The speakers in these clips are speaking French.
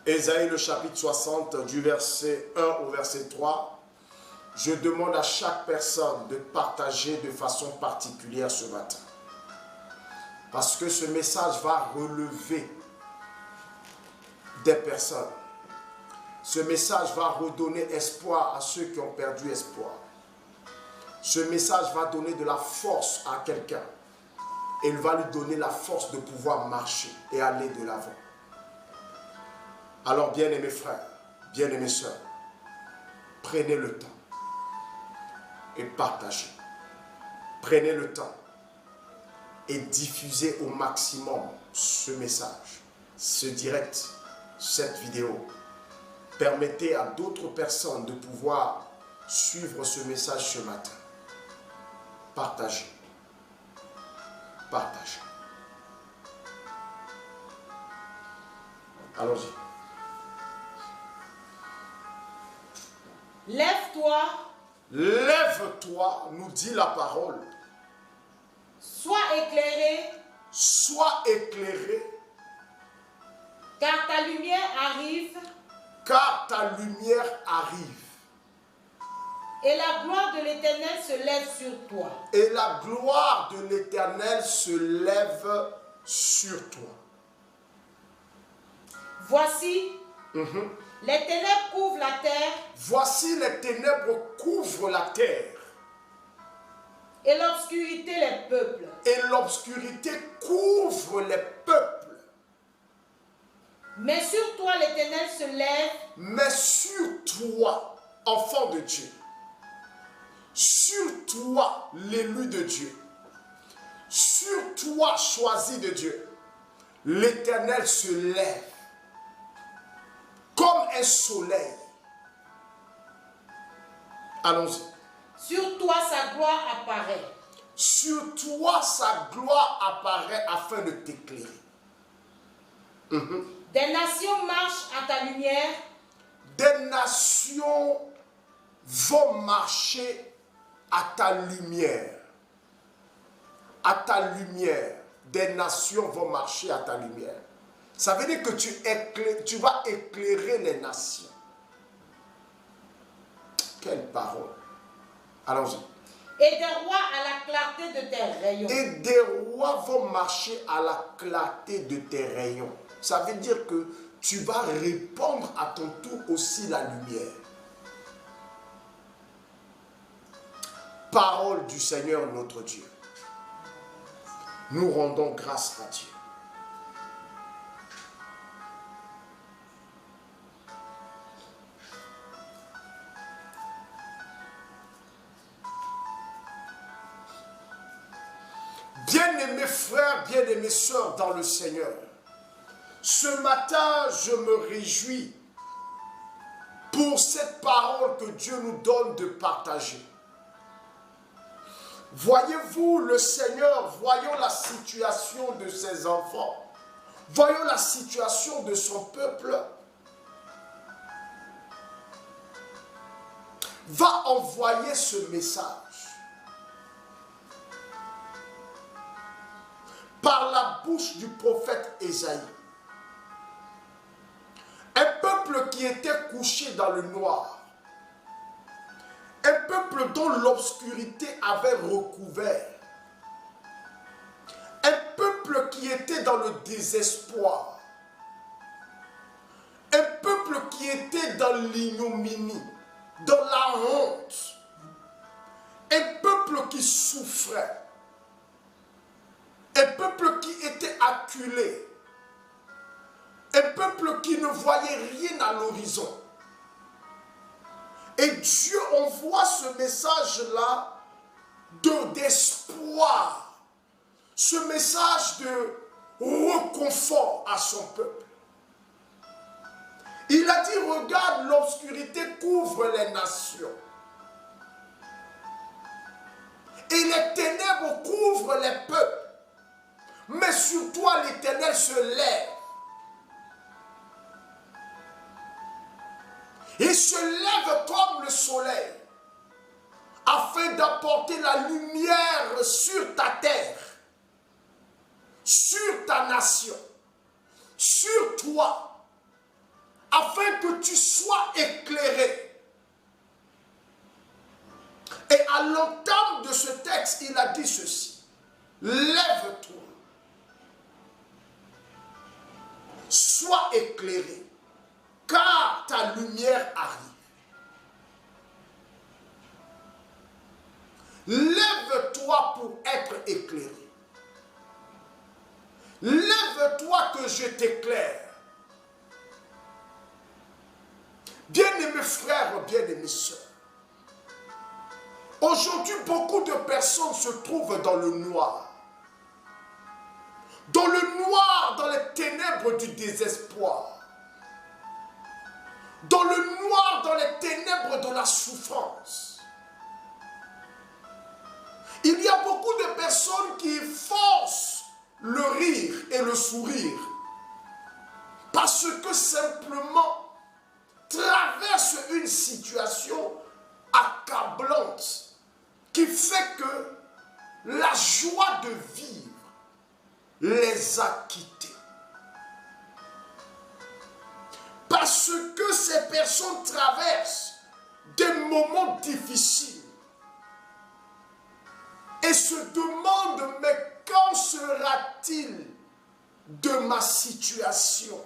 Ésaïe le chapitre 60 du verset 1 au verset 3. Je demande à chaque personne de partager de façon particulière ce matin. Parce que ce message va relever des personnes. Ce message va redonner espoir à ceux qui ont perdu espoir. Ce message va donner de la force à quelqu'un. Et il va lui donner la force de pouvoir marcher et aller de l'avant. Alors, bien-aimés frères, bien-aimés sœurs, prenez le temps et partagez. Prenez le temps et diffusez au maximum ce message, ce direct, cette vidéo. Permettez à d'autres personnes de pouvoir suivre ce message ce matin. Partagez. Partagez. Allons-y. Lève-toi. Lève-toi, nous dit la parole. Sois éclairé. Sois éclairé. Car ta lumière arrive. Car ta lumière arrive. Et la gloire de l'Éternel se lève sur toi. Et la gloire de l'Éternel se lève sur toi. Voici, les ténèbres couvrent la terre. Voici les ténèbres couvrent la terre. Et l'obscurité les peuples. Et l'obscurité couvre les peuples. Mais sur toi l'Éternel se lève. Mais sur toi, enfant de Dieu, sur toi, l'élu de Dieu, sur toi, choisi de Dieu, l'Éternel se lève comme un soleil. Allons-y. Sur toi sa gloire apparaît. Sur toi, sa gloire apparaît afin de t'éclairer. Des nations marchent à ta lumière. Des nations vont marcher à ta lumière. À ta lumière. Des nations vont marcher à ta lumière. Ça veut dire que tu vas éclairer les nations. Quelle parole. Allons-y. Et des rois à la clarté de tes rayons. Et des rois vont marcher à la clarté de tes rayons. Ça veut dire que tu vas répandre à ton tour aussi la lumière. Parole du Seigneur notre Dieu. Nous rendons grâce à Dieu. Bien-aimés frères, bien-aimés sœurs dans le Seigneur, ce matin, je me réjouis pour cette parole que Dieu nous donne de partager. Voyez-vous, le Seigneur, voyons la situation de ses enfants, voyons la situation de son peuple, va envoyer ce message par la bouche du prophète Ésaïe. Un peuple qui était couché dans le noir. Un peuple dont l'obscurité avait recouvert. Un peuple qui était dans le désespoir. Un peuple qui était dans l'ignominie, dans la honte. Un peuple qui souffrait. Un peuple qui était acculé. Un peuple qui ne voyait rien à l'horizon. Et Dieu envoie ce message-là d'espoir. Ce message de réconfort à son peuple. Il a dit, regarde, l'obscurité couvre les nations. Et les ténèbres couvrent les peuples. Mais sur toi, l'Éternel se lève. Il se lève comme le soleil afin d'apporter la lumière sur ta terre, sur ta nation, sur toi, afin que tu sois éclairé. Et à l'entame de ce texte, il a dit ceci. Lève-toi. Sois éclairé, car ta lumière arrive. Lève-toi pour être éclairé. Lève-toi que je t'éclaire. Bien-aimés frères, bien-aimés sœurs, aujourd'hui, beaucoup de personnes se trouvent dans le noir. Dans le noir, dans les ténèbres du désespoir. Dans le noir, dans les ténèbres de la souffrance. Il y a beaucoup de personnes qui forcent le rire et le sourire parce que simplement traversent une situation accablante qui fait que la joie de vivre les a quittés. Parce que ces personnes traversent des moments difficiles et se demandent, mais quand sera-t-il de ma situation?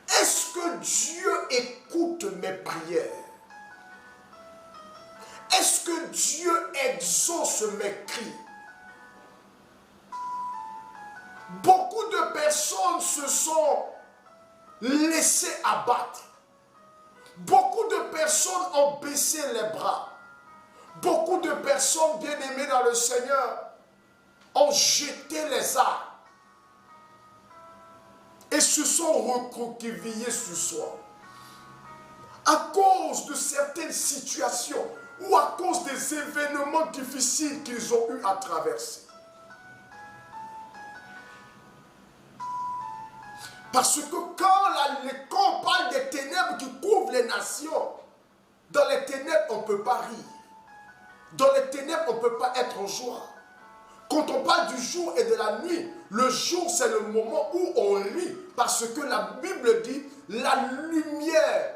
Est-ce que Dieu écoute mes prières? Est-ce que Dieu exauce mes cris? Beaucoup de personnes se sont laissées abattre. Beaucoup de personnes ont baissé les bras. Beaucoup de personnes bien-aimées dans le Seigneur ont jeté les armes et se sont recroquevillés ce soir à cause de certaines situations ou à cause des événements difficiles qu'ils ont eu à traverser. Parce que quand on parle des ténèbres qui couvrent les nations, dans les ténèbres, on ne peut pas rire. Dans les ténèbres, on ne peut pas être en joie. Quand on parle du jour et de la nuit, le jour, c'est le moment où on rit. Parce que la Bible dit, la lumière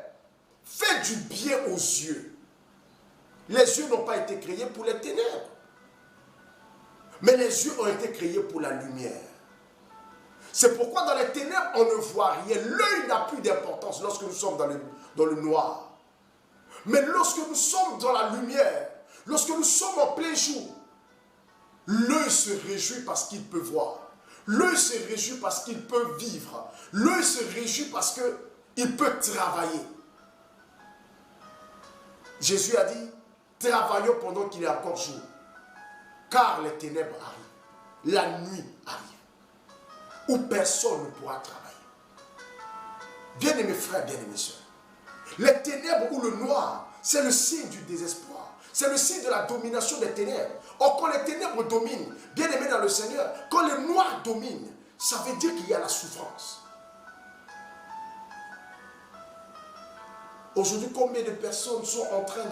fait du bien aux yeux. Les yeux n'ont pas été créés pour les ténèbres. Mais les yeux ont été créés pour la lumière. C'est pourquoi dans les ténèbres, on ne voit rien. L'œil n'a plus d'importance lorsque nous sommes dans le noir. Mais lorsque nous sommes dans la lumière, lorsque nous sommes en plein jour, l'œil se réjouit parce qu'il peut voir. L'œil se réjouit parce qu'il peut vivre. L'œil se réjouit parce qu'il peut travailler. Jésus a dit, travaillons pendant qu'il est encore jour. Car les ténèbres arrivent. La nuit arrive. Où personne ne pourra travailler. Bien-aimés frères, bien-aimés sœurs, les ténèbres ou le noir, c'est le signe du désespoir. C'est le signe de la domination des ténèbres. Or, quand les ténèbres dominent, bien-aimés dans le Seigneur, quand le noir domine, ça veut dire qu'il y a la souffrance. Aujourd'hui, combien de personnes sont en train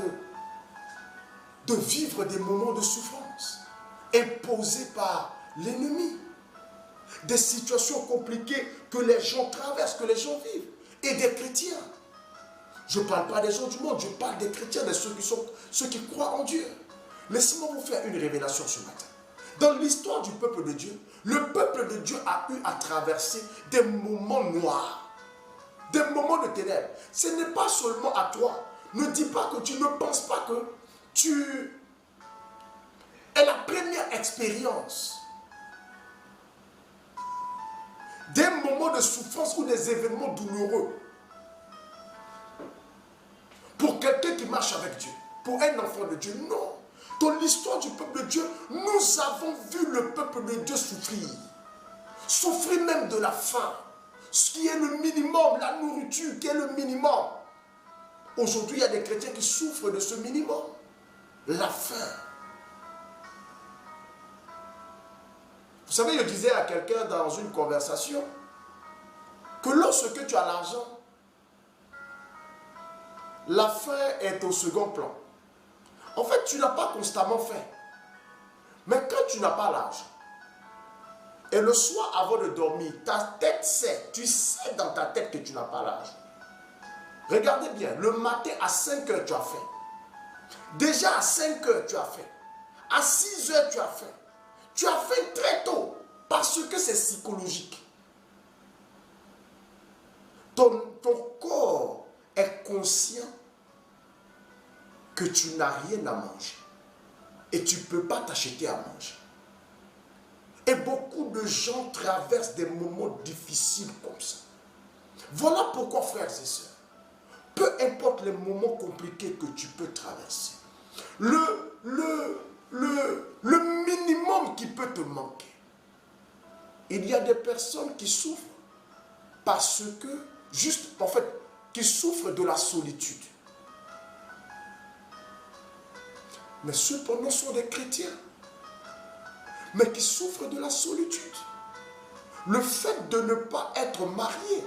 de vivre des moments de souffrance imposés par l'ennemi? Des situations compliquées que les gens traversent, que les gens vivent. Et des chrétiens. Je ne parle pas des gens du monde, je parle des chrétiens, de ceux qui croient en Dieu. Laissez-moi vous faire une révélation ce matin. Dans l'histoire du peuple de Dieu, le peuple de Dieu a eu à traverser des moments noirs, des moments de ténèbres. Ce n'est pas seulement à toi. Ne dis pas que tu ne penses pas que tu es la première expérience des moments de souffrance ou des événements douloureux. Pour quelqu'un qui marche avec Dieu, pour un enfant de Dieu, non. Dans l'histoire du peuple de Dieu, nous avons vu le peuple de Dieu souffrir. Souffrir même de la faim. Ce qui est le minimum, la nourriture qui est le minimum. Aujourd'hui, il y a des chrétiens qui souffrent de ce minimum. La faim. Vous savez, je disais à quelqu'un dans une conversation que lorsque tu as l'argent, la faim est au second plan. En fait, tu n'as pas constamment faim. Mais quand tu n'as pas l'argent, Et le soir, avant de dormir, ta tête sait, tu sais dans ta tête que tu n'as pas l'argent. Regardez bien, le matin à 5 heures, tu as fait. Déjà à 5 heures, tu as fait. À 6 heures, tu as fait. Tu as fait très tôt, parce que c'est psychologique. Ton corps est conscient que tu n'as rien à manger. Et tu ne peux pas t'acheter à manger. Et beaucoup de gens traversent des moments difficiles comme ça. Voilà pourquoi, frères et sœurs, peu importe les moments compliqués que tu peux traverser, le minimum qui peut te manquer, il y a des personnes qui souffrent parce que, juste en fait, qui souffrent de la solitude. Mais cependant sont des chrétiens, mais qui souffrent de la solitude. Le fait de ne pas être marié,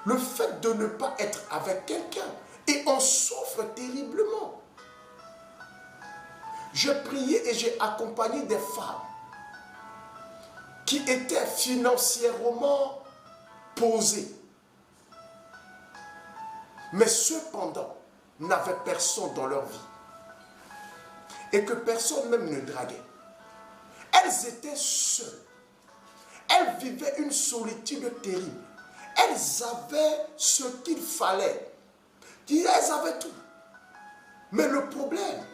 le fait de ne pas être avec quelqu'un, et on souffre terriblement. J'ai prié et j'ai accompagné des femmes qui étaient financièrement posées, mais cependant n'avaient personne dans leur vie, et que personne même ne draguait. Elles étaient seules. Elles vivaient une solitude terrible. Elles avaient ce qu'il fallait. Elles avaient tout. Mais le problème,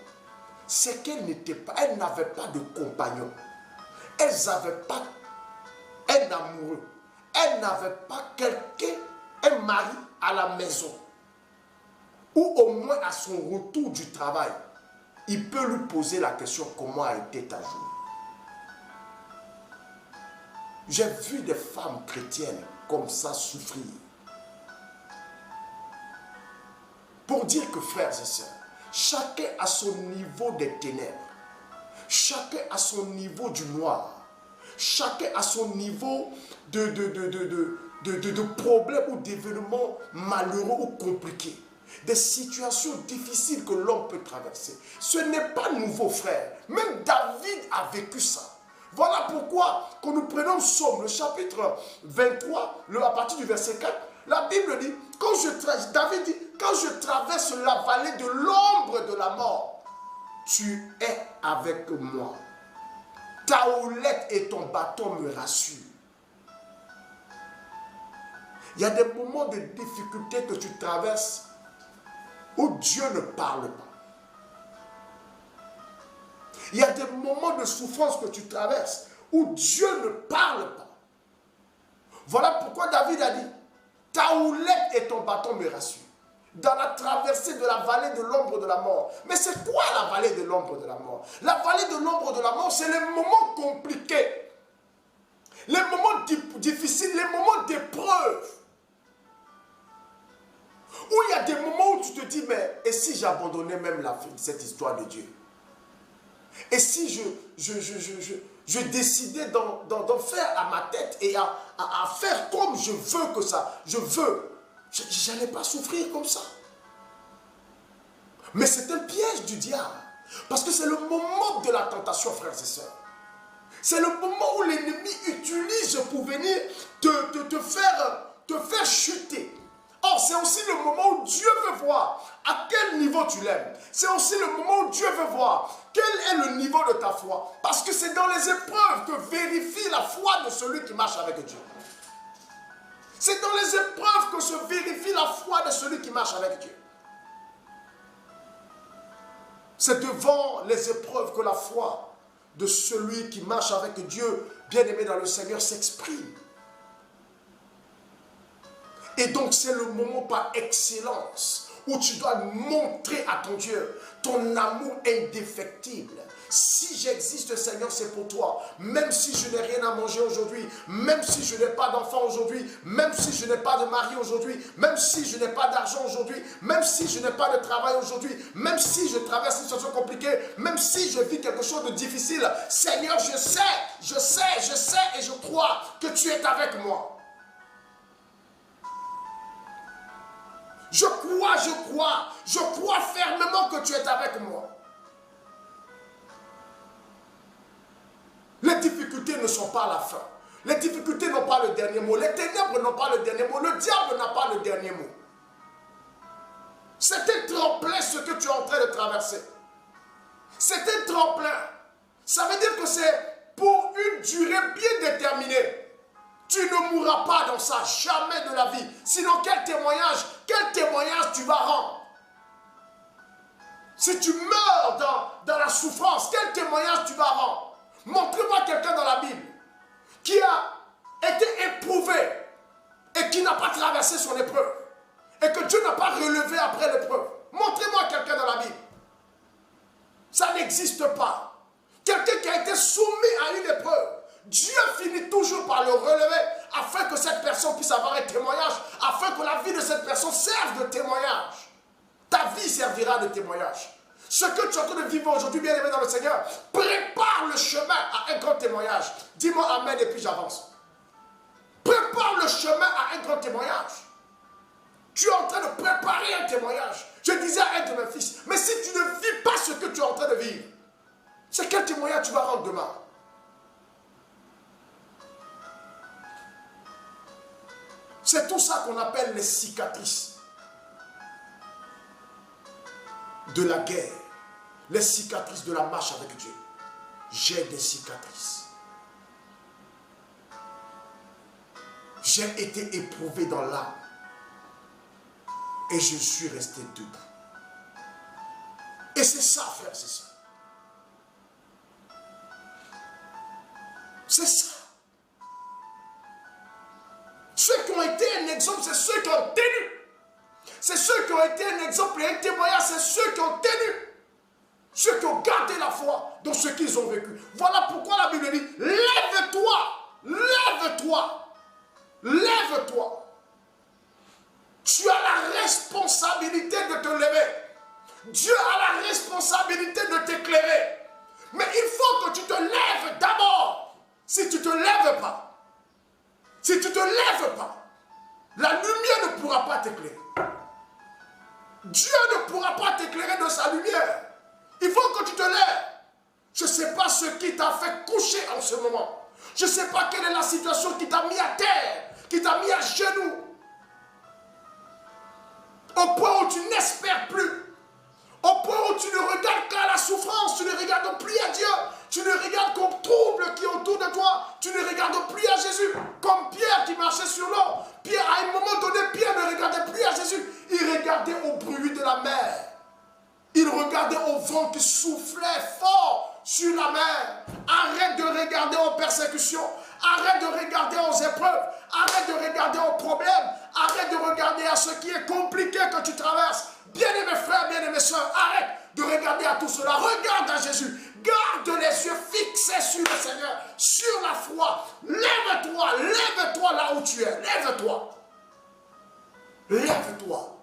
c'est qu'elles n'avaient pas de compagnon. Elles n'avaient pas un amoureux. Elles n'avaient pas quelqu'un, un mari à la maison. Ou au moins à son retour du travail, il peut lui poser la question: comment a été ta journée? J'ai vu des femmes chrétiennes comme ça souffrir. Pour dire que, frères et sœurs, chacun a son niveau des ténèbres. Chacun a son niveau du noir. Chacun a son niveau de problèmes ou d'événements malheureux ou compliqués. Des situations difficiles que l'homme peut traverser. Ce n'est pas nouveau, frère. Même David a vécu ça. Voilà pourquoi, quand nous prenons Psaume, le chapitre 23, à partir du verset 4, la Bible dit, David dit, quand je traverse la vallée de l'ombre de la mort, tu es avec moi. Ta houlette et ton bâton me rassurent. Il y a des moments de difficulté que tu traverses où Dieu ne parle pas. Il y a des moments de souffrance que tu traverses où Dieu ne parle pas. Voilà pourquoi David a dit, ta houlette et ton bâton me rassurent. Dans la traversée de la vallée de l'ombre de la mort. Mais c'est quoi la vallée de l'ombre de la mort? La vallée de l'ombre de la mort, c'est les moments compliqués. Les moments difficiles, les moments d'épreuve. Où il y a des moments où tu te dis, mais et si j'abandonnais même cette histoire de Dieu? Et si je décidais d'en faire à ma tête et à faire comme je veux que ça, je n'allais pas souffrir comme ça. Mais c'est un piège du diable. Parce que c'est le moment de la tentation, frères et sœurs. C'est le moment où l'ennemi utilise pour venir te faire chuter. Or, c'est aussi le moment où Dieu veut voir à quel niveau tu l'aimes. C'est aussi le moment où Dieu veut voir quel est le niveau de ta foi. Parce que c'est dans les épreuves que vérifie la foi de celui qui marche avec Dieu. C'est dans les épreuves que se vérifie la foi de celui qui marche avec Dieu. C'est devant les épreuves que la foi de celui qui marche avec Dieu, bien-aimé dans le Seigneur, s'exprime. Et donc c'est le moment par excellence où tu dois montrer à ton Dieu ton amour indéfectible. Si j'existe, Seigneur, c'est pour toi. Même si je n'ai rien à manger aujourd'hui, même si je n'ai pas d'enfant aujourd'hui, même si je n'ai pas de mari aujourd'hui, même si je n'ai pas d'argent aujourd'hui, même si je n'ai pas de travail aujourd'hui, même si je traverse une situation compliquée, même si je vis quelque chose de difficile, Seigneur, je sais et je crois que tu es avec moi. Je crois fermement que tu es avec moi. Les difficultés ne sont pas la fin. Les difficultés n'ont pas le dernier mot. Les ténèbres n'ont pas le dernier mot. Le diable n'a pas le dernier mot. C'est un tremplin ce que tu es en train de traverser. C'est un tremplin. Ça veut dire que c'est pour une durée bien déterminée. Tu ne mourras pas dans ça, jamais de la vie. Sinon, quel témoignage tu vas rendre? Si tu meurs dans la souffrance, quel témoignage tu vas rendre? Montre-moi quelqu'un dans la Bible qui a été éprouvé et qui n'a pas traversé son épreuve. Et que Dieu n'a pas relevé après l'épreuve. Montrez-moi quelqu'un dans la Bible. Ça n'existe pas. Quelqu'un qui a été soumis à une épreuve, Dieu finit toujours par le relever afin que cette personne puisse avoir un témoignage, afin que la vie de cette personne serve de témoignage. Ta vie servira de témoignage. Ce que tu es en train de vivre aujourd'hui, bien aimé dans le Seigneur, prépare le chemin à un grand témoignage. Dis-moi amen et puis j'avance. Prépare le chemin à un grand témoignage. Tu es en train de préparer un témoignage. Je disais à un de mes fils, mais si tu ne vis pas ce que tu es en train de vivre, c'est quel témoignage tu vas rendre demain? C'est tout ça qu'on appelle les cicatrices de la guerre, les cicatrices de la marche avec Dieu. J'ai des cicatrices. J'ai été éprouvé dans l'âme et je suis resté debout. Et c'est ça, frère, c'est ça. C'est ça. Ceux qui ont été un exemple, c'est ceux qui ont tenu. C'est ceux qui ont été un exemple et un témoignage, c'est ceux qui ont tenu. Ceux qui ont gardé la foi dans ce qu'ils ont vécu. Voilà pourquoi la Bible dit, lève-toi, lève-toi, lève-toi. Tu as la responsabilité de te lever. Dieu a la responsabilité de t'éclairer. Mais il faut que tu te lèves d'abord. Si tu ne te lèves pas, si tu ne te lèves pas, la lumière ne pourra pas t'éclairer. Dieu ne pourra pas t'éclairer de sa lumière. Il faut que tu te lèves. Je ne sais pas ce qui t'a fait coucher en ce moment. Je ne sais pas quelle est la situation qui t'a mis à terre, qui t'a mis à genoux. Au point où tu n'espères plus. Au point où tu ne regardes qu'à la souffrance, tu ne regardes plus à Dieu, tu ne regardes qu'aux troubles qui est autour de toi, tu ne regardes plus à Jésus. Comme Pierre qui marchait sur l'eau. Pierre, à un moment donné, Pierre ne regardait plus à Jésus. Il regardait au bruit de la mer. Il regardait au vent qui soufflait fort sur la mer. Arrête de regarder aux persécutions. Arrête de regarder aux épreuves. Arrête de regarder aux problèmes. Arrête de regarder à ce qui est compliqué que tu traverses. Bien-aimés frères, bien-aimés soeurs, arrête de regarder à tout cela. Regarde à Jésus. Garde les yeux fixés sur le Seigneur, sur la foi. Lève-toi, lève-toi là où tu es. Lève-toi. Lève-toi.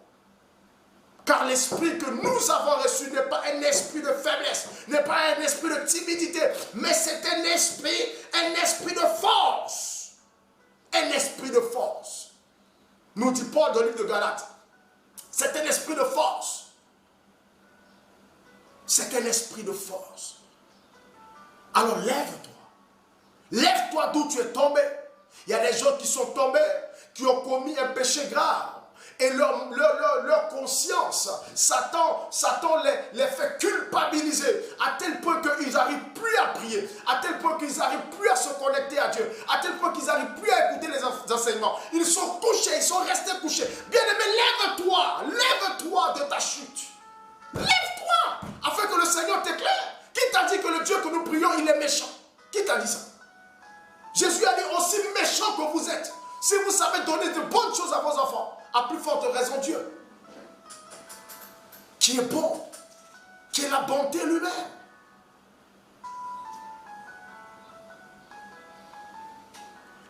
Car l'esprit que nous avons reçu n'est pas un esprit de faiblesse, n'est pas un esprit de timidité, mais c'est un esprit de force. Un esprit de force. Nous dit Paul dans le livre de Galates. C'est un esprit de force. C'est un esprit de force. Alors lève-toi. Lève-toi d'où tu es tombé. Il y a des gens qui sont tombés, qui ont commis un péché grave. Et leur conscience, Satan les fait culpabiliser à tel point qu'ils n'arrivent plus à prier, à tel point qu'ils n'arrivent plus à se connecter à Dieu, à tel point qu'ils n'arrivent plus à écouter les enseignements. Ils sont couchés, ils sont restés couchés. Bien-aimé, lève-toi, lève-toi de ta chute. Lève-toi, afin que le Seigneur t'éclaire. Qui t'a dit que le Dieu que nous prions, il est méchant? Qui t'a dit ça? Jésus a dit aussi méchant que vous êtes. Si vous savez donner de bonnes choses à vos enfants, à plus forte raison Dieu, qui est bon, qui est la bonté lui-même.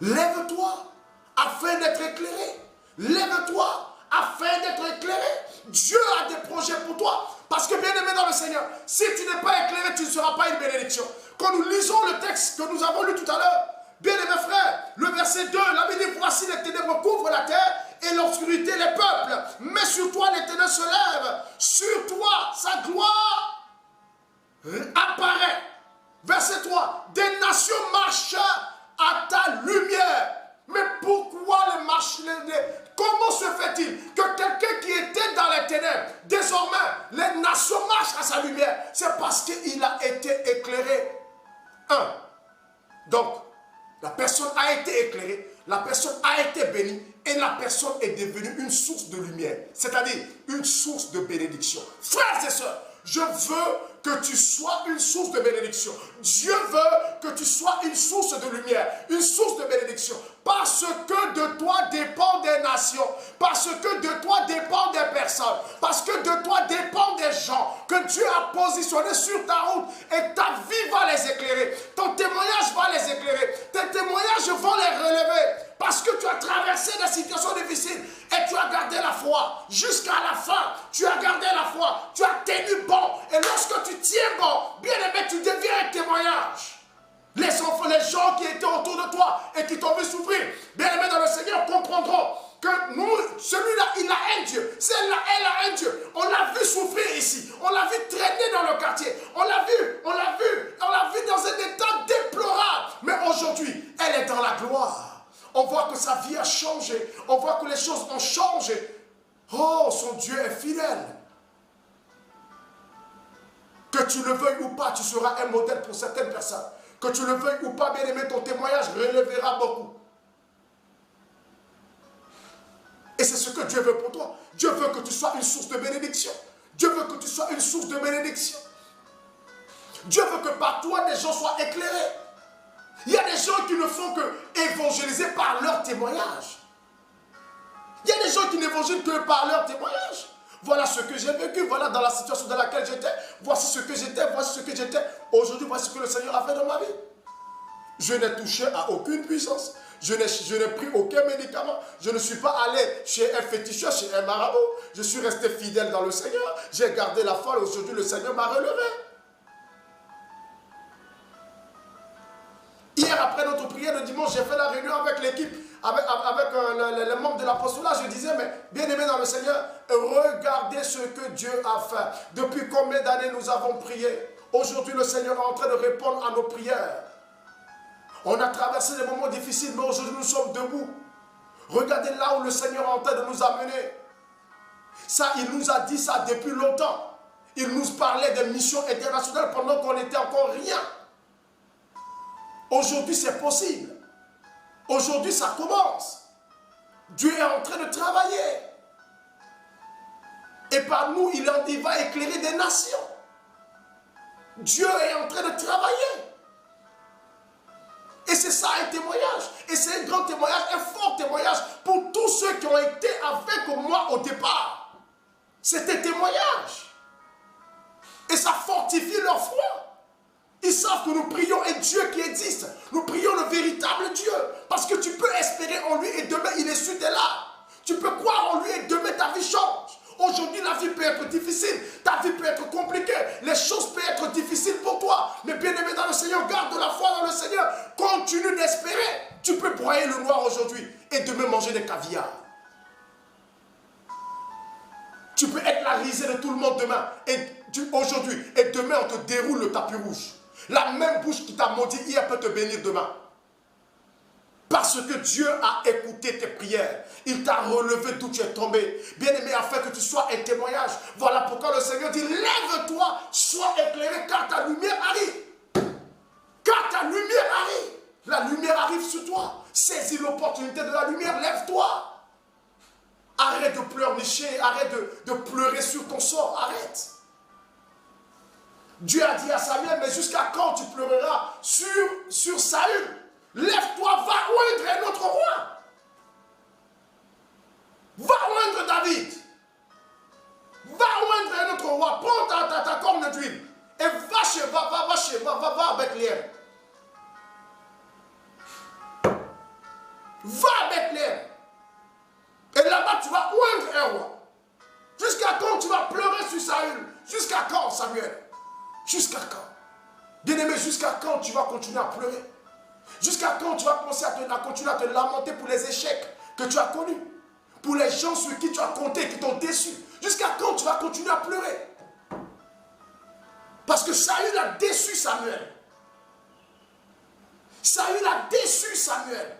Lève-toi afin d'être éclairé. Lève-toi afin d'être éclairé. Dieu a des projets pour toi. Parce que bien aimé dans le Seigneur, si tu n'es pas éclairé, tu ne seras pas une bénédiction. Quand nous lisons le texte que nous avons lu tout à l'heure, bien aimé frère, le verset 2, la Bible dit, voici les ténèbres couvrent la terre et l'obscurité les peuples. Mais sur toi l'Éternel se lève. Sur toi sa gloire apparaît. Verset 3, des nations marchent à ta lumière. Mais pourquoi comment se fait-il que quelqu'un qui était dans les ténèbres, désormais, les nations marchent à sa lumière? C'est parce qu'il a été éclairé. Donc, la personne a été éclairée, la personne a été bénie et la personne est devenue une source de lumière, c'est-à-dire une source de bénédiction. Frères et sœurs, je veux que tu sois une source de bénédiction. Dieu veut que tu sois une source de lumière, une source de bénédiction. Parce que de toi dépendent des nations, parce que de toi dépendent des personnes, parce que de toi dépendent des gens que Dieu a positionnés sur ta route et ta vie va les éclairer. Ton témoignage va les éclairer. Tes témoignages vont les relever. Parce que tu as traversé des situations difficiles et tu as gardé la foi jusqu'à la fin. Tu as gardé la foi, tu as tenu bon. Et lorsque tu tiens bon, bien aimé, tu deviens un témoignage. Les enfants, les gens qui étaient autour de toi et qui t'ont vu souffrir, bien aimé dans le Seigneur, comprendront que nous, celui-là, il a un Dieu. Celle-là, elle a un Dieu. On l'a vu souffrir ici. On l'a vu traîner dans le quartier. On l'a vu dans un état déplorable. Mais aujourd'hui, elle est dans la gloire. On voit que sa vie a changé. On voit que les choses ont changé. Oh, son Dieu est fidèle. Que tu le veuilles ou pas, tu seras un modèle pour certaines personnes. Que tu le veuilles ou pas, bien aimé, ton témoignage relèvera beaucoup. Et c'est ce que Dieu veut pour toi. Dieu veut que tu sois une source de bénédiction. Dieu veut que tu sois une source de bénédiction. Dieu veut que par toi, des gens soient éclairés. Il y a des gens qui ne font que évangéliser par leur témoignage. Il y a des gens qui n'évangélisent que par leur témoignage. Voilà ce que j'ai vécu, voilà dans la situation dans laquelle j'étais. Voici ce que j'étais, voici ce que j'étais. Aujourd'hui, voici ce que le Seigneur a fait dans ma vie. Je n'ai touché à aucune puissance. Je n'ai pris aucun médicament. Je ne suis pas allé chez un féticheur, chez un marabout. Je suis resté fidèle dans le Seigneur. J'ai gardé la foi et aujourd'hui, le Seigneur m'a relevé. Hier, après notre prière de dimanche, j'ai fait la réunion avec l'équipe, avec les membres de l'apostolat. Je disais, mais bien aimé dans le Seigneur, regardez ce que Dieu a fait. Depuis combien d'années nous avons prié? Aujourd'hui, le Seigneur est en train de répondre à nos prières. On a traversé des moments difficiles, mais aujourd'hui, nous sommes debout. Regardez là où le Seigneur est en train de nous amener. Ça, il nous a dit ça depuis longtemps. Il nous parlait des missions internationales pendant qu'on n'était encore rien. Aujourd'hui, c'est possible. Aujourd'hui, ça commence. Dieu est en train de travailler. Et par nous, il va éclairer des nations. Dieu est en train de travailler. Et c'est ça un témoignage. Et c'est un grand témoignage, un fort témoignage pour tous ceux qui ont été avec moi au départ. C'est un témoignage. Et ça fortifie leur foi. Ils savent que nous prions un Dieu qui existe. Nous prions le véritable Dieu. Parce que tu peux espérer en lui et demain il est sur tes larmes. Tu peux croire en lui et demain ta vie change. Aujourd'hui la vie peut être difficile. Ta vie peut être compliquée. Les choses peuvent être difficiles pour toi. Mais bien aimé dans le Seigneur, garde la foi dans le Seigneur. Continue d'espérer. Tu peux broyer le noir aujourd'hui et demain manger des caviars. Tu peux être la risée de tout le monde demain aujourd'hui et demain on te déroule le tapis rouge. La même bouche qui t'a maudit hier peut te bénir demain. Parce que Dieu a écouté tes prières. Il t'a relevé d'où tu es tombé. Bien-aimé, afin que tu sois un témoignage. Voilà pourquoi le Seigneur dit, lève-toi, sois éclairé, car ta lumière arrive. Car ta lumière arrive. La lumière arrive sur toi. Saisis l'opportunité de la lumière, lève-toi. Arrête de pleurnicher, arrête de pleurer sur ton sort, arrête. Dieu a dit à Samuel, mais jusqu'à quand tu pleureras sur Saül? Lève-toi, va oindre un autre roi. Va oindre David. Va oindre un autre roi. Prends ta corne d'huile et va à Bethléem. Va à Bethléem. Et là-bas, tu vas oindre un roi. Jusqu'à quand tu vas pleurer sur Saül? Jusqu'à quand, Samuel? Jusqu'à quand? Bien-aimé, jusqu'à quand tu vas continuer à pleurer? Jusqu'à quand tu vas continuer à te lamenter pour les échecs que tu as connus? Pour les gens sur qui tu as compté, qui t'ont déçu? Jusqu'à quand tu vas continuer à pleurer? Parce que Saül a déçu Samuel. Saül a déçu Samuel.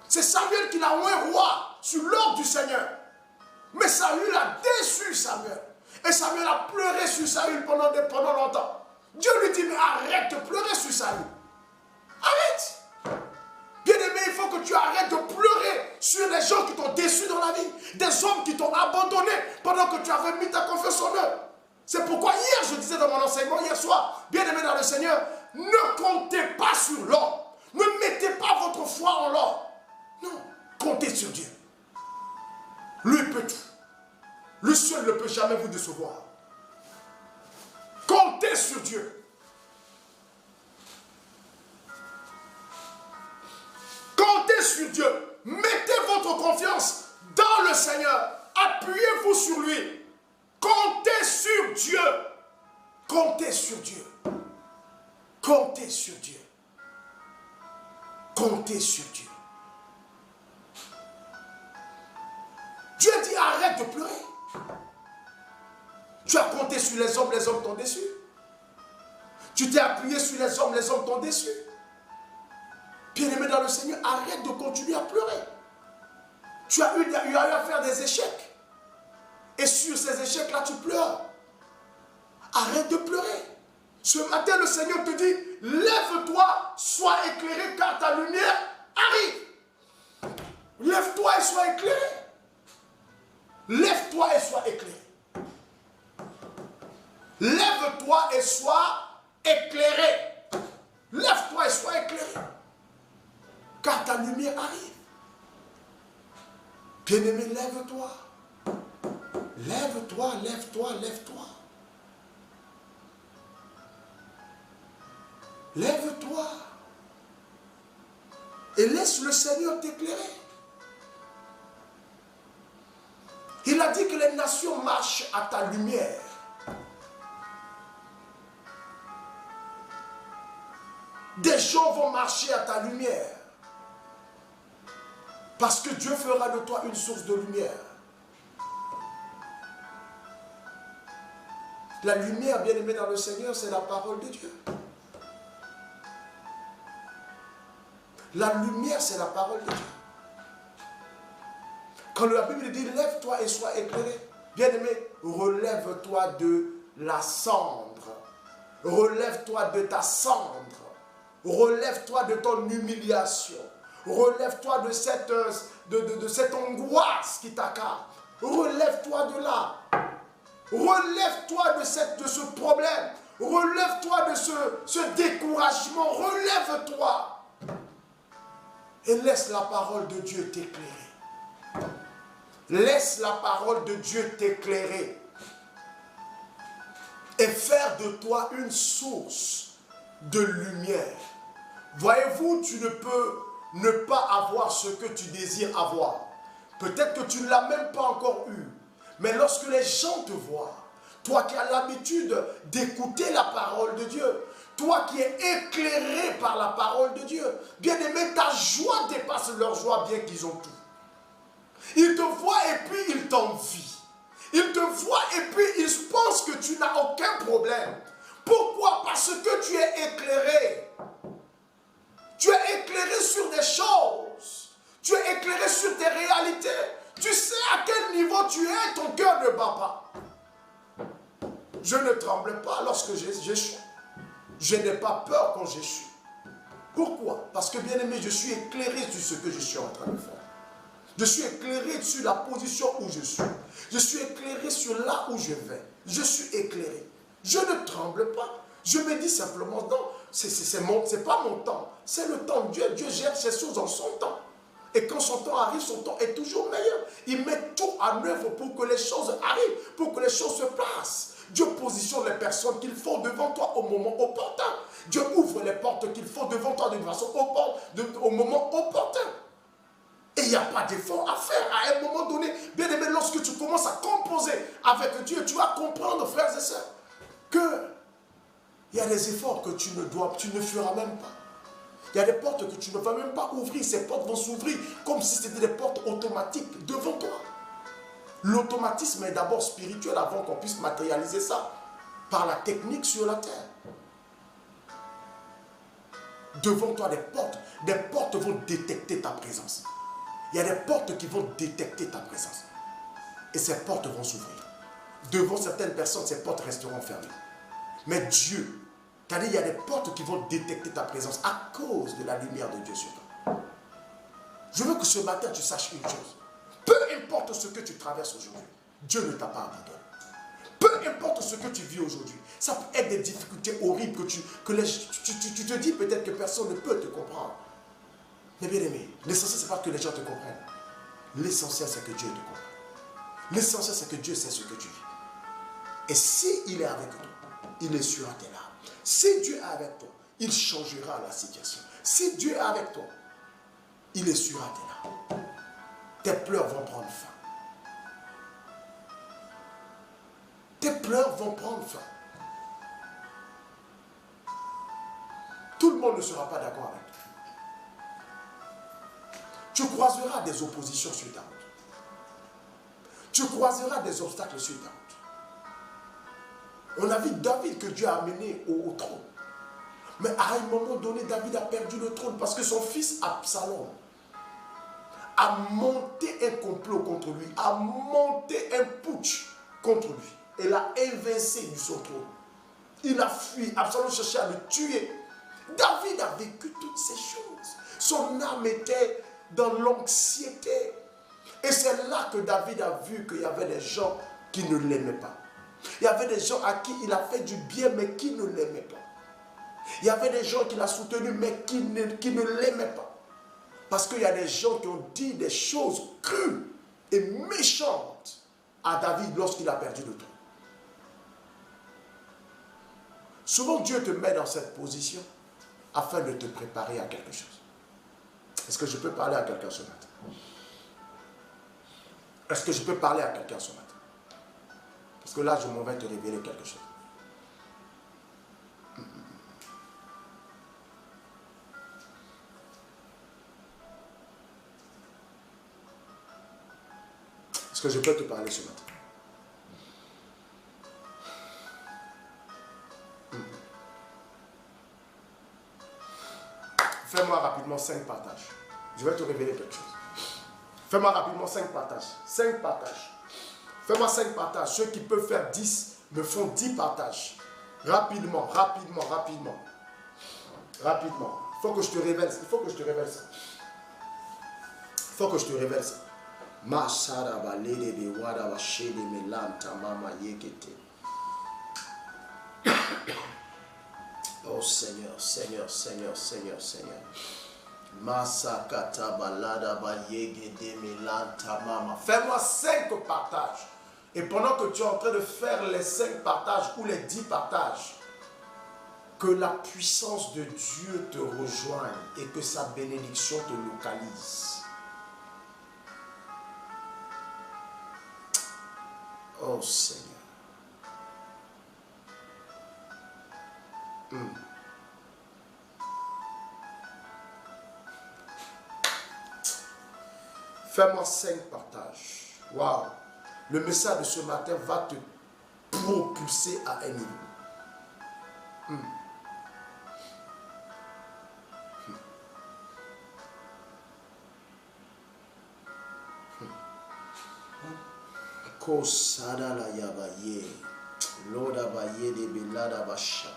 C'est Samuel qui l'a oint roi sur l'ordre du Seigneur. Mais Saül a déçu Samuel. Et Samuel a pleuré sur Saül pendant longtemps. Dieu lui dit, mais arrête de pleurer sur Saül. Arrête. Bien-aimé, il faut que tu arrêtes de pleurer sur les gens qui t'ont déçu dans la vie. Des hommes qui t'ont abandonné pendant que tu avais mis ta confiance en eux. C'est pourquoi hier, je disais dans mon enseignement, hier soir, bien-aimé dans le Seigneur, ne comptez pas sur l'or. Ne mettez pas votre foi en l'or. Non, comptez sur Dieu. Lui peut tout. Lui seul ne peut jamais vous décevoir. Comptez sur Dieu. Comptez sur Dieu. Mettez votre confiance dans le Seigneur. Appuyez-vous sur lui. Comptez sur Dieu. Comptez sur Dieu. Comptez sur Dieu. Comptez sur Dieu. Dieu dit arrête de pleurer. Tu as compté sur les hommes t'ont déçu. Tu t'es appuyé sur les hommes t'ont déçu. Bien-aimé dans le Seigneur, arrête de continuer à pleurer. Tu as eu à faire des échecs. Et sur ces échecs-là, tu pleures. Arrête de pleurer. Ce matin, le Seigneur te dit, lève-toi, sois éclairé, car ta lumière arrive. Lève-toi et sois éclairé. Lève-toi et sois éclairé. Lève-toi et sois éclairé. Lève-toi et sois éclairé. Car ta lumière arrive. Bien-aimé, lève-toi. Lève-toi, lève-toi, lève-toi. Lève-toi. Et laisse le Seigneur t'éclairer. Il a dit que les nations marchent à ta lumière. Des gens vont marcher à ta lumière. Parce que Dieu fera de toi une source de lumière. La lumière, bien aimée dans le Seigneur, c'est la parole de Dieu. La lumière, c'est la parole de Dieu. Quand la Bible dit, lève-toi et sois éclairé, bien aimé, relève-toi de la cendre. Relève-toi de ta cendre. Relève-toi de ton humiliation. Relève-toi de cette angoisse qui t'accable. Relève-toi de là. Relève-toi de ce problème. Relève-toi de ce découragement. Relève-toi. Et laisse la parole de Dieu t'éclairer. Laisse la parole de Dieu t'éclairer. Et faire de toi une source de lumière. Voyez-vous, tu ne peux ne pas avoir ce que tu désires avoir. Peut-être que tu ne l'as même pas encore eu. Mais lorsque les gens te voient, toi qui as l'habitude d'écouter la parole de Dieu, toi qui es éclairé par la parole de Dieu, bien aimé, ta joie dépasse leur joie bien qu'ils ont tout. Ils te voient et puis ils t'envient. Ils te voient et puis ils pensent que tu n'as aucun problème. Pourquoi? Parce que tu es éclairé. Tu es éclairé sur des choses. Tu es éclairé sur tes réalités. Tu sais à quel niveau tu es, ton cœur ne bat pas. Je ne tremble pas lorsque j'échoue. Je n'ai pas peur quand j'échoue. Pourquoi? Parce que bien aimé, je suis éclairé sur ce que je suis en train de faire. Je suis éclairé sur la position où je suis. Je suis éclairé sur là où je vais. Je suis éclairé. Je ne tremble pas. Je me dis simplement, non, c'est pas mon temps. C'est le temps de Dieu. Dieu gère ces choses en son temps. Et quand son temps arrive, son temps est toujours meilleur. Il met tout en œuvre pour que les choses arrivent, pour que les choses se passent. Dieu positionne les personnes qu'il faut devant toi au moment opportun. Dieu ouvre les portes qu'il faut devant toi de façon au moment opportun. Et il n'y a pas d'effort à faire. À un moment donné, bien aimé, lorsque tu commences à composer avec Dieu, tu vas comprendre, frères et sœurs, que il y a des efforts que tu ne feras même pas. Il y a des portes que tu ne vas même pas ouvrir. Ces portes vont s'ouvrir comme si c'était des portes automatiques devant toi. L'automatisme est d'abord spirituel avant qu'on puisse matérialiser ça par la technique sur la terre. devant toi des portes vont détecter ta présence. Il y a des portes qui vont détecter ta présence. Et ces portes vont s'ouvrir. Devant certaines personnes, ces portes resteront fermées. Mais Dieu, c'est-à-dire il y a des portes qui vont détecter ta présence à cause de la lumière de Dieu sur toi. Je veux que ce matin tu saches une chose. Peu importe ce que tu traverses aujourd'hui, Dieu ne t'a pas abandonné. Peu importe ce que tu vis aujourd'hui, ça peut être des difficultés horribles tu te dis peut-être que personne ne peut te comprendre. Mais bien aimé, l'essentiel c'est pas que les gens te comprennent. L'essentiel c'est que Dieu te comprenne. L'essentiel c'est que Dieu sait ce que tu vis. Et s'il est avec toi, il essuiera tes larmes. Si Dieu est avec toi, il changera la situation. Si Dieu est avec toi, il essuiera tes larmes. Tes pleurs vont prendre fin. Tes pleurs vont prendre fin. Tout le monde ne sera pas d'accord avec toi. Tu croiseras des oppositions sur ta route. Tu croiseras des obstacles sur ta route. On a vu David que Dieu a amené au trône. Mais à un moment donné, David a perdu le trône parce que son fils Absalom a monté un complot contre lui, a monté un putsch contre lui et l'a évincé de son trône. Il a fui, Absalom cherchait à le tuer. David a vécu toutes ces choses. Son âme était dans l'anxiété. Et c'est là que David a vu qu'il y avait des gens qui ne l'aimaient pas. Il y avait des gens à qui il a fait du bien mais qui ne l'aimaient pas. Il y avait des gens qui l'ont soutenu mais qui ne l'aimaient pas. Parce qu'il y a des gens qui ont dit des choses crues et méchantes à David lorsqu'il a perdu le trône. Souvent Dieu te met dans cette position afin de te préparer à quelque chose. Est-ce que je peux parler à quelqu'un ce matin? Est-ce que je peux parler à quelqu'un ce matin? Parce que là, je m'en vais te révéler quelque chose. Est-ce que je peux te parler ce matin? Fais-moi rapidement 5 partages. Je vais te révéler quelque chose. Fais-moi rapidement 5 partages. 5 partages. Fais-moi 5 partages. Ceux qui peuvent faire 10 me font 10 partages. Rapidement, rapidement, rapidement. Rapidement. Il faut que je te révèle ça. Il faut que je te révèle ça. Il faut que je te révèle ça. Oh Seigneur, Seigneur, Seigneur, Seigneur, Seigneur. Fais-moi 5 partages. Et pendant que tu es en train de faire les 5 partages ou les 10 partages, que la puissance de Dieu te rejoigne et que sa bénédiction te localise. Oh Seigneur. Fais-moi 5 partages. Waouh. Le message de ce matin va te propulser à un niveau. Kosada la yabaye. Loda baye de belada basha.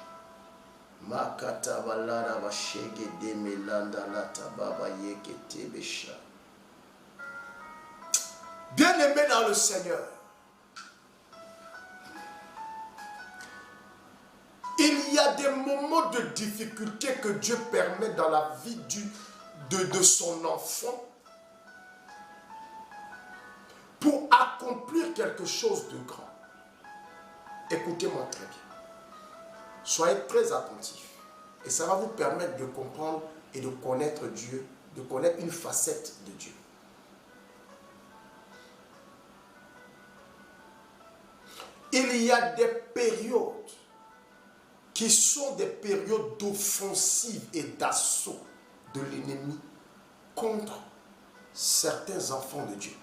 Makata balada bashege de melanda la tababa yekete besha. Bien-aimé dans le Seigneur, il y a des moments de difficulté que Dieu permet dans la vie de son enfant pour accomplir quelque chose de grand. Écoutez-moi très bien. Soyez très attentifs. Et ça va vous permettre de comprendre et de connaître Dieu, de connaître une facette de Dieu. Il y a des périodes qui sont des périodes d'offensive et d'assaut de l'ennemi contre certains enfants de Dieu.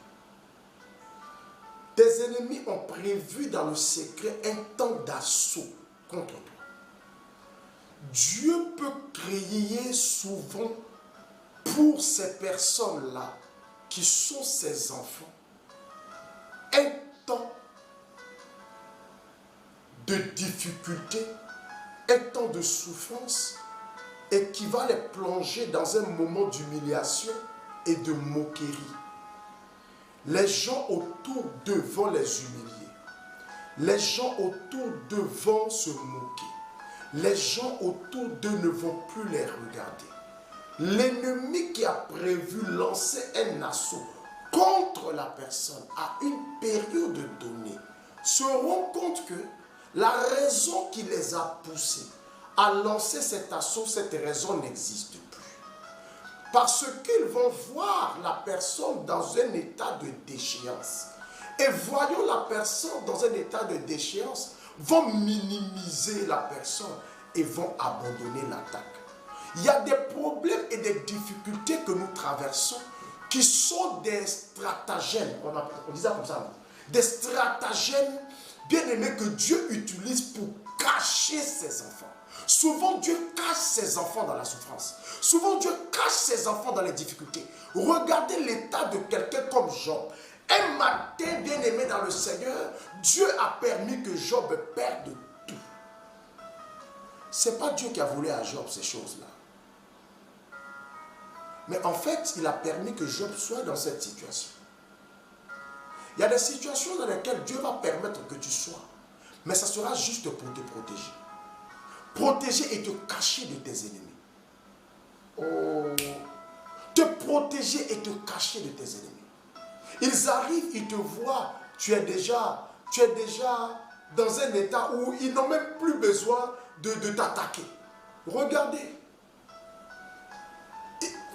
Tes ennemis ont prévu dans le secret un temps d'assaut contre toi. Dieu peut créer souvent pour ces personnes-là, qui sont ses enfants, un temps de difficulté, un temps de souffrance, et qui va les plonger dans un moment d'humiliation et de moquerie. Les gens autour d'eux vont les humilier. Les gens autour d'eux vont se moquer. Les gens autour d'eux ne vont plus les regarder. L'ennemi qui a prévu lancer un assaut contre la personne à une période donnée se rend compte que la raison qui les a poussés à lancer cet assaut, cette raison n'existe plus. Parce qu'ils vont voir la personne dans un état de déchéance. Et voyant la personne dans un état de déchéance, vont minimiser la personne et vont abandonner l'attaque. Il y a des problèmes et des difficultés que nous traversons qui sont des stratagèmes, on dit ça comme ça, des stratagèmes bien aimés que Dieu utilise pour cacher ses enfants. Souvent Dieu cache ses enfants dans la souffrance. Souvent Dieu cache ses enfants dans les difficultés. Regardez l'état de quelqu'un comme Job. Un matin, bien aimé dans le Seigneur, Dieu a permis que Job perde tout. Ce n'est pas Dieu qui a voulu à Job ces choses-là. Mais en fait, il a permis que Job soit dans cette situation. Il y a des situations dans lesquelles Dieu va permettre que tu sois. Mais ça sera juste pour te protéger. Protéger et te cacher de tes ennemis. Oh. Te protéger et te cacher de tes ennemis. Ils arrivent, ils te voient, tu es déjà dans un état où ils n'ont même plus besoin de t'attaquer. Regardez.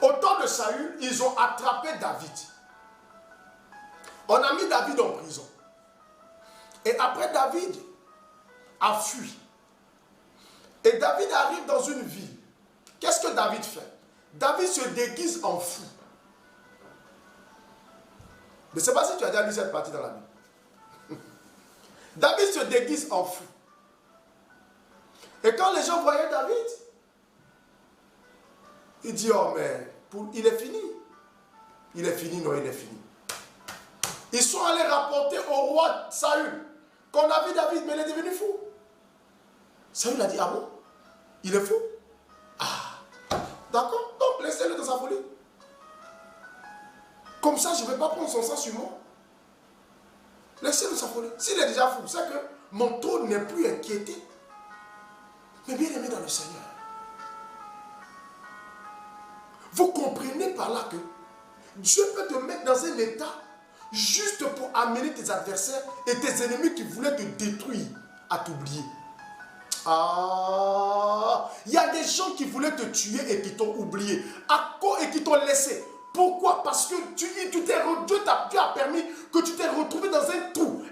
Au temps de Saül, ils ont attrapé David. On a mis David en prison. Et après, David a fui. Et David arrive dans une ville. Qu'est-ce que David fait? David se déguise en fou. Je ne sais pas si tu as déjà lu cette partie dans la Bible. David se déguise en fou. Et quand les gens voyaient David, il dit, oh mais, il est fini. Il est fini, non, il est fini. Ils sont allés rapporter au roi Saül qu'on a vu David, mais il est devenu fou. Saül a dit, ah bon? Il est fou? Ah, d'accord, donc laissez-le dans sa folie. Comme ça, je ne vais pas prendre son sang sur moi. Laissez-le sa folie. S'il est déjà fou, c'est que mon trône n'est plus inquiété. Mais bien aimé dans le Seigneur. Vous comprenez par là que Dieu peut te mettre dans un état juste pour amener tes adversaires et tes ennemis qui voulaient te détruire à t'oublier. Ah, il y a des gens qui voulaient te tuer et qui t'ont oublié et qui t'ont laissé. Pourquoi? Parce que Dieu t'a permis que tu t'es retrouvé dans un trou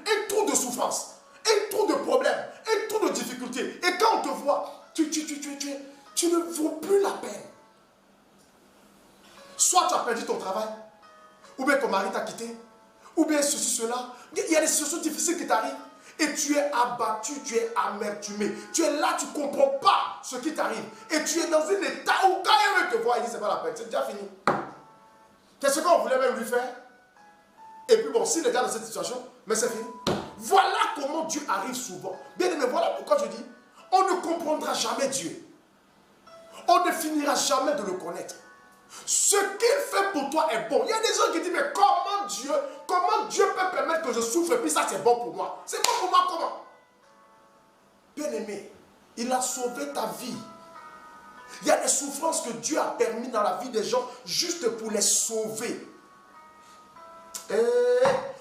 de souffrance, un trou de problèmes, un trou de difficultés. Et quand on te voit, tu ne vaux plus la peine. Soit tu as perdu ton travail, ou bien ton mari t'a quitté, ou bien ceci, cela. Il y a des situations difficiles qui t'arrivent. Et tu es abattu, tu es amertumé. Tu es là, tu ne comprends pas ce qui t'arrive. Et tu es dans un état où quand il te voit, il dit c'est pas la peine, c'est déjà fini. Qu'est-ce qu'on voulait même lui faire? Et puis bon, s'il est déjà dans cette situation, mais c'est fini. Voilà comment Dieu arrive souvent. Bien aimé, voilà pourquoi je dis, on ne comprendra jamais Dieu. On ne finira jamais de le connaître. Ce qu'il fait pour toi est bon. Il y a des gens qui disent, mais comment Dieu peut permettre que je souffre et puis ça c'est bon pour moi? C'est bon pour moi comment? Bien aimé, il a sauvé ta vie. Il y a des souffrances que Dieu a permis dans la vie des gens juste pour les sauver.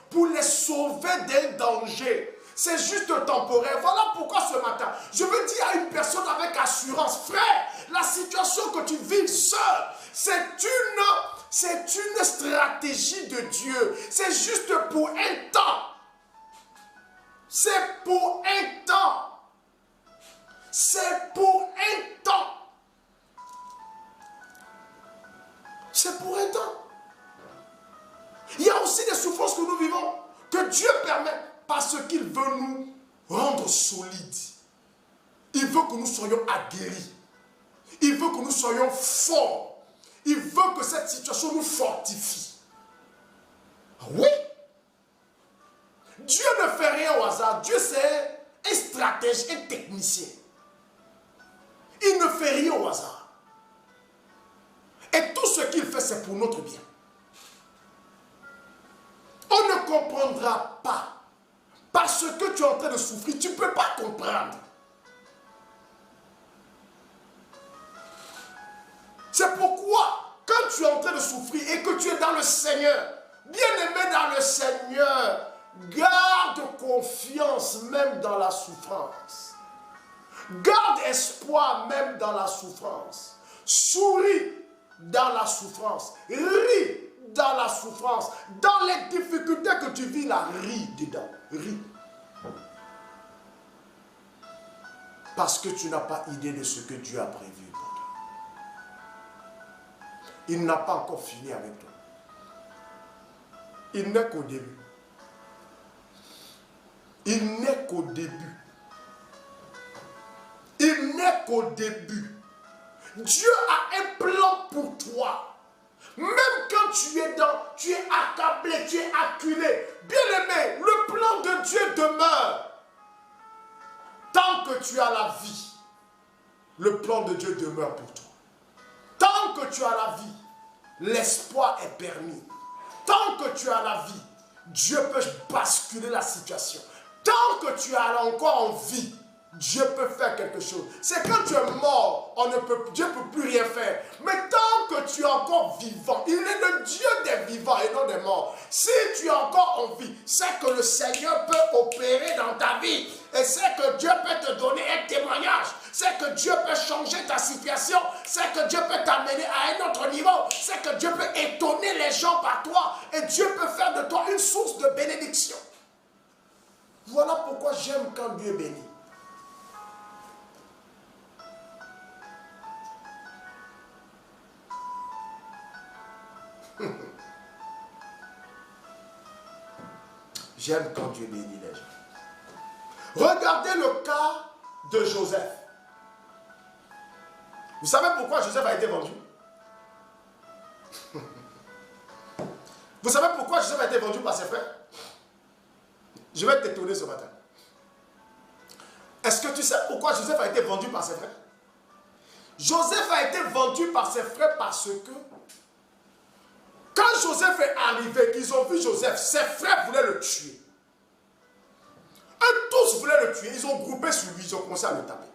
Pour les sauver d'un danger. C'est juste temporaire. Voilà pourquoi ce matin, je veux dire à une personne avec assurance, frère, la situation que tu vis seul, c'est une stratégie de Dieu. C'est juste pour un temps. C'est pour un temps. C'est pour un temps. C'est pour un temps. Il y a aussi des souffrances que nous vivons, que Dieu permet, parce qu'il veut nous rendre solides. Il veut que nous soyons aguerris. Il veut que nous soyons forts. Il veut que cette situation nous fortifie. Oui. Dieu ne fait rien au hasard. Dieu, c'est un stratège, un technicien. Il ne fait rien au hasard. Et tout ce qu'il fait, c'est pour notre bien. On ne comprendra pas. Parce que tu es en train de souffrir, tu ne peux pas comprendre. C'est pourquoi, quand tu es en train de souffrir et que tu es dans le Seigneur, bien-aimé dans le Seigneur, garde confiance même dans la souffrance. Garde espoir même dans la souffrance. Souris dans la souffrance. Ris dans la souffrance. Dans les difficultés que tu vis, là, ris dedans. Ris. Parce que tu n'as pas idée de ce que Dieu a prévu pour toi. Il n'a pas encore fini avec toi. Il n'est qu'au début. Il n'est qu'au début. Il n'est qu'au début. Dieu a un plan pour toi. Même quand tu es accablé, tu es acculé. Bien-aimé, le plan de Dieu demeure. Tant que tu as la vie, le plan de Dieu demeure pour toi. Tant que tu as la vie, l'espoir est permis. Tant que tu as la vie, Dieu peut basculer la situation. Tant que tu as encore en vie, Dieu peut faire quelque chose. C'est quand tu es mort, Dieu ne peut plus rien faire. Mais tant que tu es encore vivant, il est le Dieu des vivants et non des morts. Si tu es encore en vie, c'est que le Seigneur peut opérer dans ta vie. Et c'est que Dieu peut te donner un témoignage. C'est que Dieu peut changer ta situation. C'est que Dieu peut t'amener à un autre niveau. C'est que Dieu peut étonner les gens par toi. Et Dieu peut faire de toi une source de bénédiction. Voilà pourquoi j'aime quand Dieu bénit. J'aime quand Dieu bénit les gens. Regardez le cas de Joseph. Vous savez pourquoi Joseph a été vendu? Vous savez pourquoi Joseph a été vendu par ses frères? Je vais t'étonner ce matin. Est-ce que tu sais pourquoi Joseph a été vendu par ses frères? Joseph a été vendu par ses frères parce que quand Joseph est arrivé, qu'ils ont vu Joseph, ses frères voulaient le tuer. Eux tous voulaient le tuer. Ils ont groupé sur lui, ils ont commencé à le taper.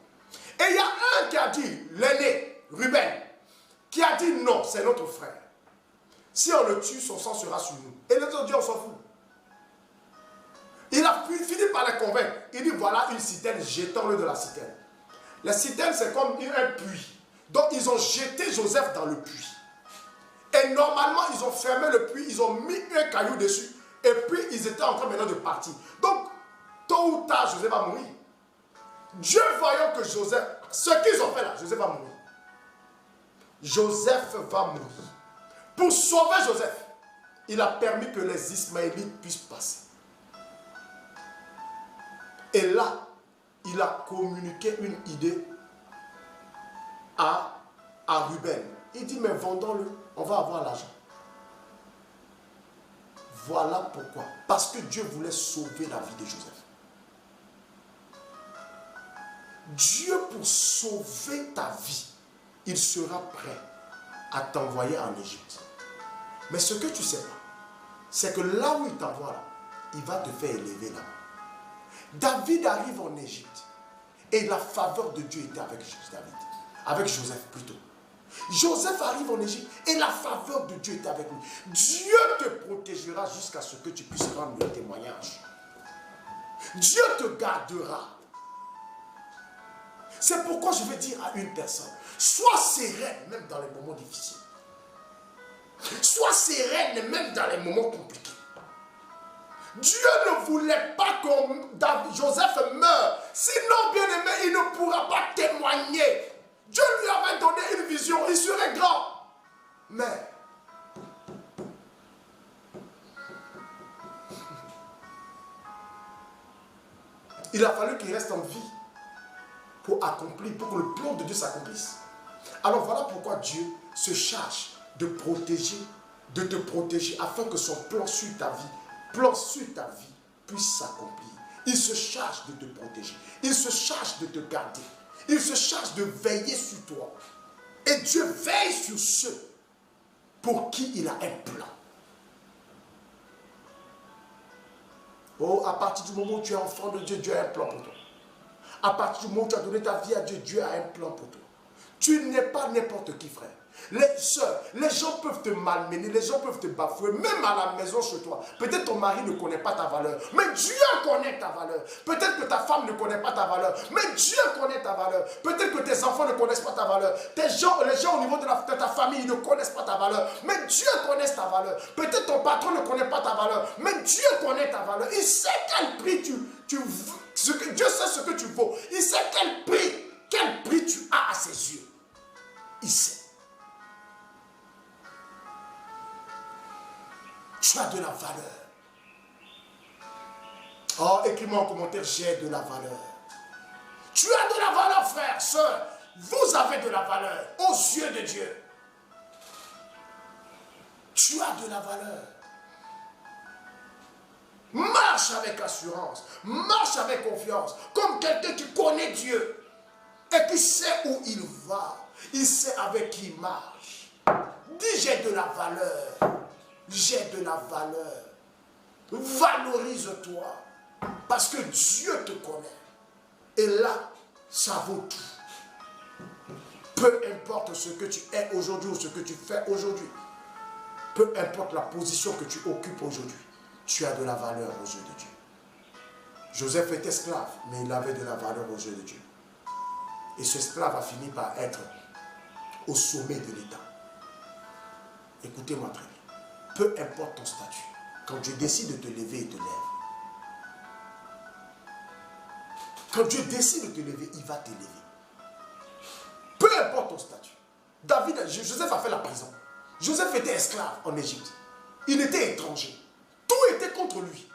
Et il y a un qui a dit, l'aîné, Ruben, qui a dit non, c'est notre frère. Si on le tue, son sang sera sur nous. Et les autres disent, on s'en fout. Il a fini par les convaincre. Il dit, voilà une citerne, jetons-le de la citerne. La citerne, c'est comme un puits. Donc, ils ont jeté Joseph dans le puits. Et normalement, ils ont fermé le puits, ils ont mis un caillou dessus. Et puis, ils étaient en train maintenant de partir. Donc, tôt ou tard, Joseph va mourir. Dieu voyant que Joseph, ce qu'ils ont fait là, Joseph va mourir. Joseph va mourir. Pour sauver Joseph, il a permis que les Ismaélites puissent passer. Et là, il a communiqué une idée à Ruben. Il dit, mais vendons-le, on va avoir l'argent. Voilà pourquoi. Parce que Dieu voulait sauver la vie de Joseph. Dieu, pour sauver ta vie, il sera prêt à t'envoyer en Égypte. Mais ce que tu ne sais pas, c'est que là où il t'envoie là, il va te faire élever là. David arrive en Égypte et la faveur de Dieu était avec David, avec Joseph plutôt. Joseph arrive en Égypte et la faveur de Dieu était avec lui. Dieu te protégera jusqu'à ce que tu puisses rendre le témoignage. Dieu te gardera. C'est pourquoi je veux dire à une personne, sois sereine même dans les moments difficiles. Sois sereine même dans les moments compliqués. Dieu ne voulait pas que Joseph meure. Sinon, bien aimé, il ne pourra pas témoigner. Dieu lui avait donné une vision, il serait grand. Mais, il a fallu qu'il reste en vie pour accomplir, pour que le plan de Dieu s'accomplisse. Alors voilà pourquoi Dieu se charge de protéger, de te protéger, afin que son plan sur ta vie, puisse s'accomplir. Il se charge de te protéger. Il se charge de te garder. Il se charge de veiller sur toi. Et Dieu veille sur ceux pour qui il a un plan. Oh, à partir du moment où tu es enfant de Dieu, Dieu a un plan pour toi. À partir du moment où tu as donné ta vie à Dieu, Dieu a un plan pour toi. Tu n'es pas n'importe qui, frère. Les soeurs, les gens peuvent te malmener, les gens peuvent te bafouer, même à la maison chez toi. Peut-être ton mari ne connaît pas ta valeur, mais Dieu connaît ta valeur. Peut-être que ta femme ne connaît pas ta valeur, mais Dieu connaît ta valeur. Peut-être que tes enfants ne connaissent pas ta valeur. Les gens au niveau de ta famille ne connaissent pas ta valeur, mais Dieu connaît ta valeur. Peut-être ton patron ne connaît pas ta valeur, mais Dieu connaît ta valeur. Il sait quel prix Dieu sait ce que tu vaux. Il sait quel prix tu as à ses yeux. Il sait. Tu as de la valeur. Oh, écris-moi en commentaire, j'ai de la valeur. Tu as de la valeur, frère, soeur. Vous avez de la valeur aux yeux de Dieu. Tu as de la valeur. Marche avec assurance. Marche avec confiance. Comme quelqu'un qui connaît Dieu. Et qui sait où il va. Il sait avec qui il marche. Dis, j'ai de la valeur. J'ai de la valeur. Valorise-toi. Parce que Dieu te connaît. Et là, ça vaut tout. Peu importe ce que tu es aujourd'hui ou ce que tu fais aujourd'hui. Peu importe la position que tu occupes aujourd'hui. Tu as de la valeur aux yeux de Dieu. Joseph était esclave, mais il avait de la valeur aux yeux de Dieu. Et ce esclave a fini par être au sommet de l'État. Écoutez-moi très bien. Peu importe ton statut, quand Dieu décide de te lever, il te lève. Quand Dieu décide de te lever, il va te lever. Peu importe ton statut. Joseph a fait la prison. Joseph était esclave en Égypte. Il était étranger. Tout était contre lui.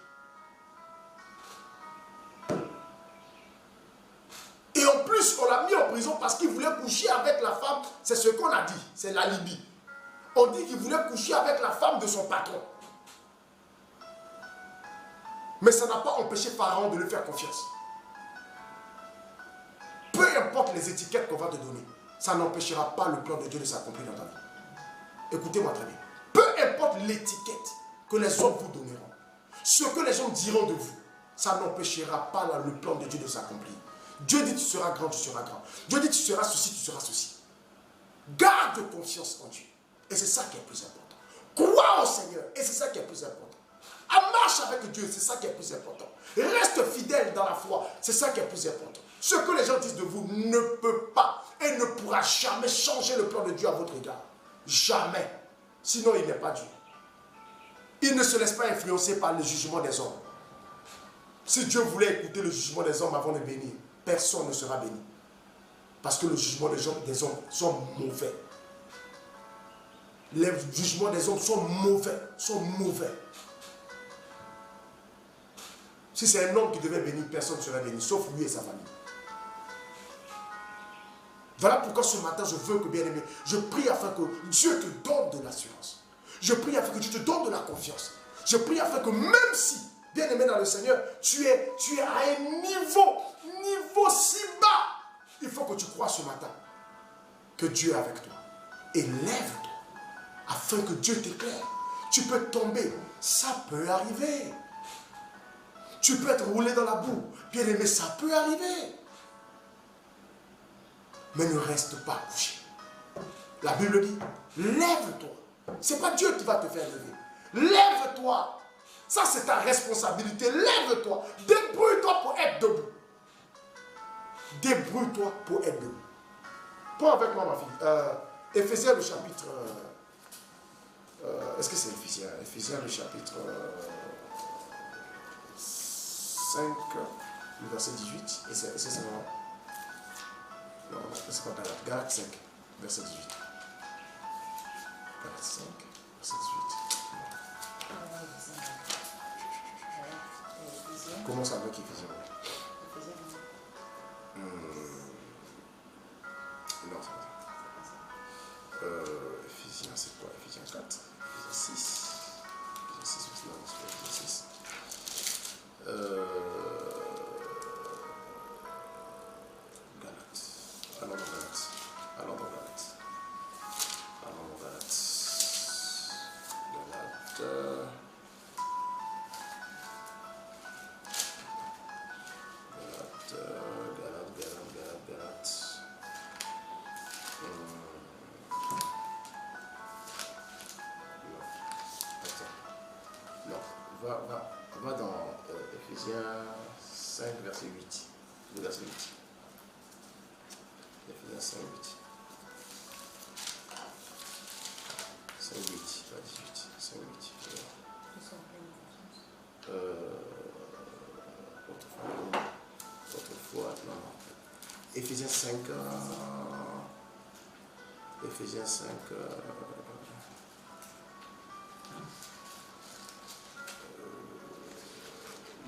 Et en plus, on l'a mis en prison parce qu'il voulait coucher avec la femme. C'est ce qu'on a dit. C'est l'alibi. On dit qu'il voulait coucher avec la femme de son patron. Mais ça n'a pas empêché Pharaon de lui faire confiance. Peu importe les étiquettes qu'on va te donner, ça n'empêchera pas le plan de Dieu de s'accomplir dans ta vie. Écoutez-moi très bien. Peu importe l'étiquette que les hommes vous donneront, ce que les gens diront de vous, ça n'empêchera pas le plan de Dieu de s'accomplir. Dieu dit tu seras grand, tu seras grand. Dieu dit tu seras ceci, tu seras ceci. Garde confiance en Dieu. Et c'est ça qui est plus important. Crois au Seigneur. Et c'est ça qui est plus important. Marche avec Dieu. C'est ça qui est plus important. Reste fidèle dans la foi. C'est ça qui est plus important. Ce que les gens disent de vous ne peut pas et ne pourra jamais changer le plan de Dieu à votre égard. Jamais. Sinon, il n'est pas Dieu. Il ne se laisse pas influencer par le jugement des hommes. Si Dieu voulait écouter le jugement des hommes avant de bénir, personne ne sera béni. Parce que le jugement des hommes sont mauvais. Les jugements des hommes sont mauvais. Si c'est un homme qui devait bénir, personne ne sera béni, sauf lui et sa famille. Voilà pourquoi ce matin, je veux que, bien aimé, je prie afin que Dieu te donne de l'assurance. Je prie afin que Dieu te donne de la confiance. Je prie afin que même si, bien aimé dans le Seigneur, tu es à un niveau si bas, il faut que tu crois ce matin que Dieu est avec toi. Et lève-toi afin que Dieu t'éclaire. Tu peux tomber, ça peut arriver. Tu peux être roulé dans la boue, bien aimé, ça peut arriver. Mais ne reste pas couché. La Bible dit, lève-toi. Ce n'est pas Dieu qui va te faire lever. Lève-toi. Ça, c'est ta responsabilité. Lève-toi. Débrouille-toi pour être debout. Débrouille-toi pour être debout. Prends avec moi, ma fille. Éphésiens, le chapitre... est-ce que c'est Éphésiens? Éphésiens, le chapitre 5, le verset 18. Et c'est vraiment... Non, c'est pas Galate. Galate 5, verset 18. Galate 5, verset 18. Commence avec Éphésiens. Non, c'est pas ça. Éphésiens, c'est quoi? Éphésiens 4, Éphésiens 6. Éphésiens 6, non, c'est pas Éphésiens 6. Galates. Allons dans Galates. Allons dans Galates. Allons dans Galates. Galates. Non, va dans Éphésiens 5, verset 8. Le verset 8. Éphésiens 5, 8. 5, 8, pas 18. 5, 8. Autrefois, non. Éphésiens 5. Éphésiens 5.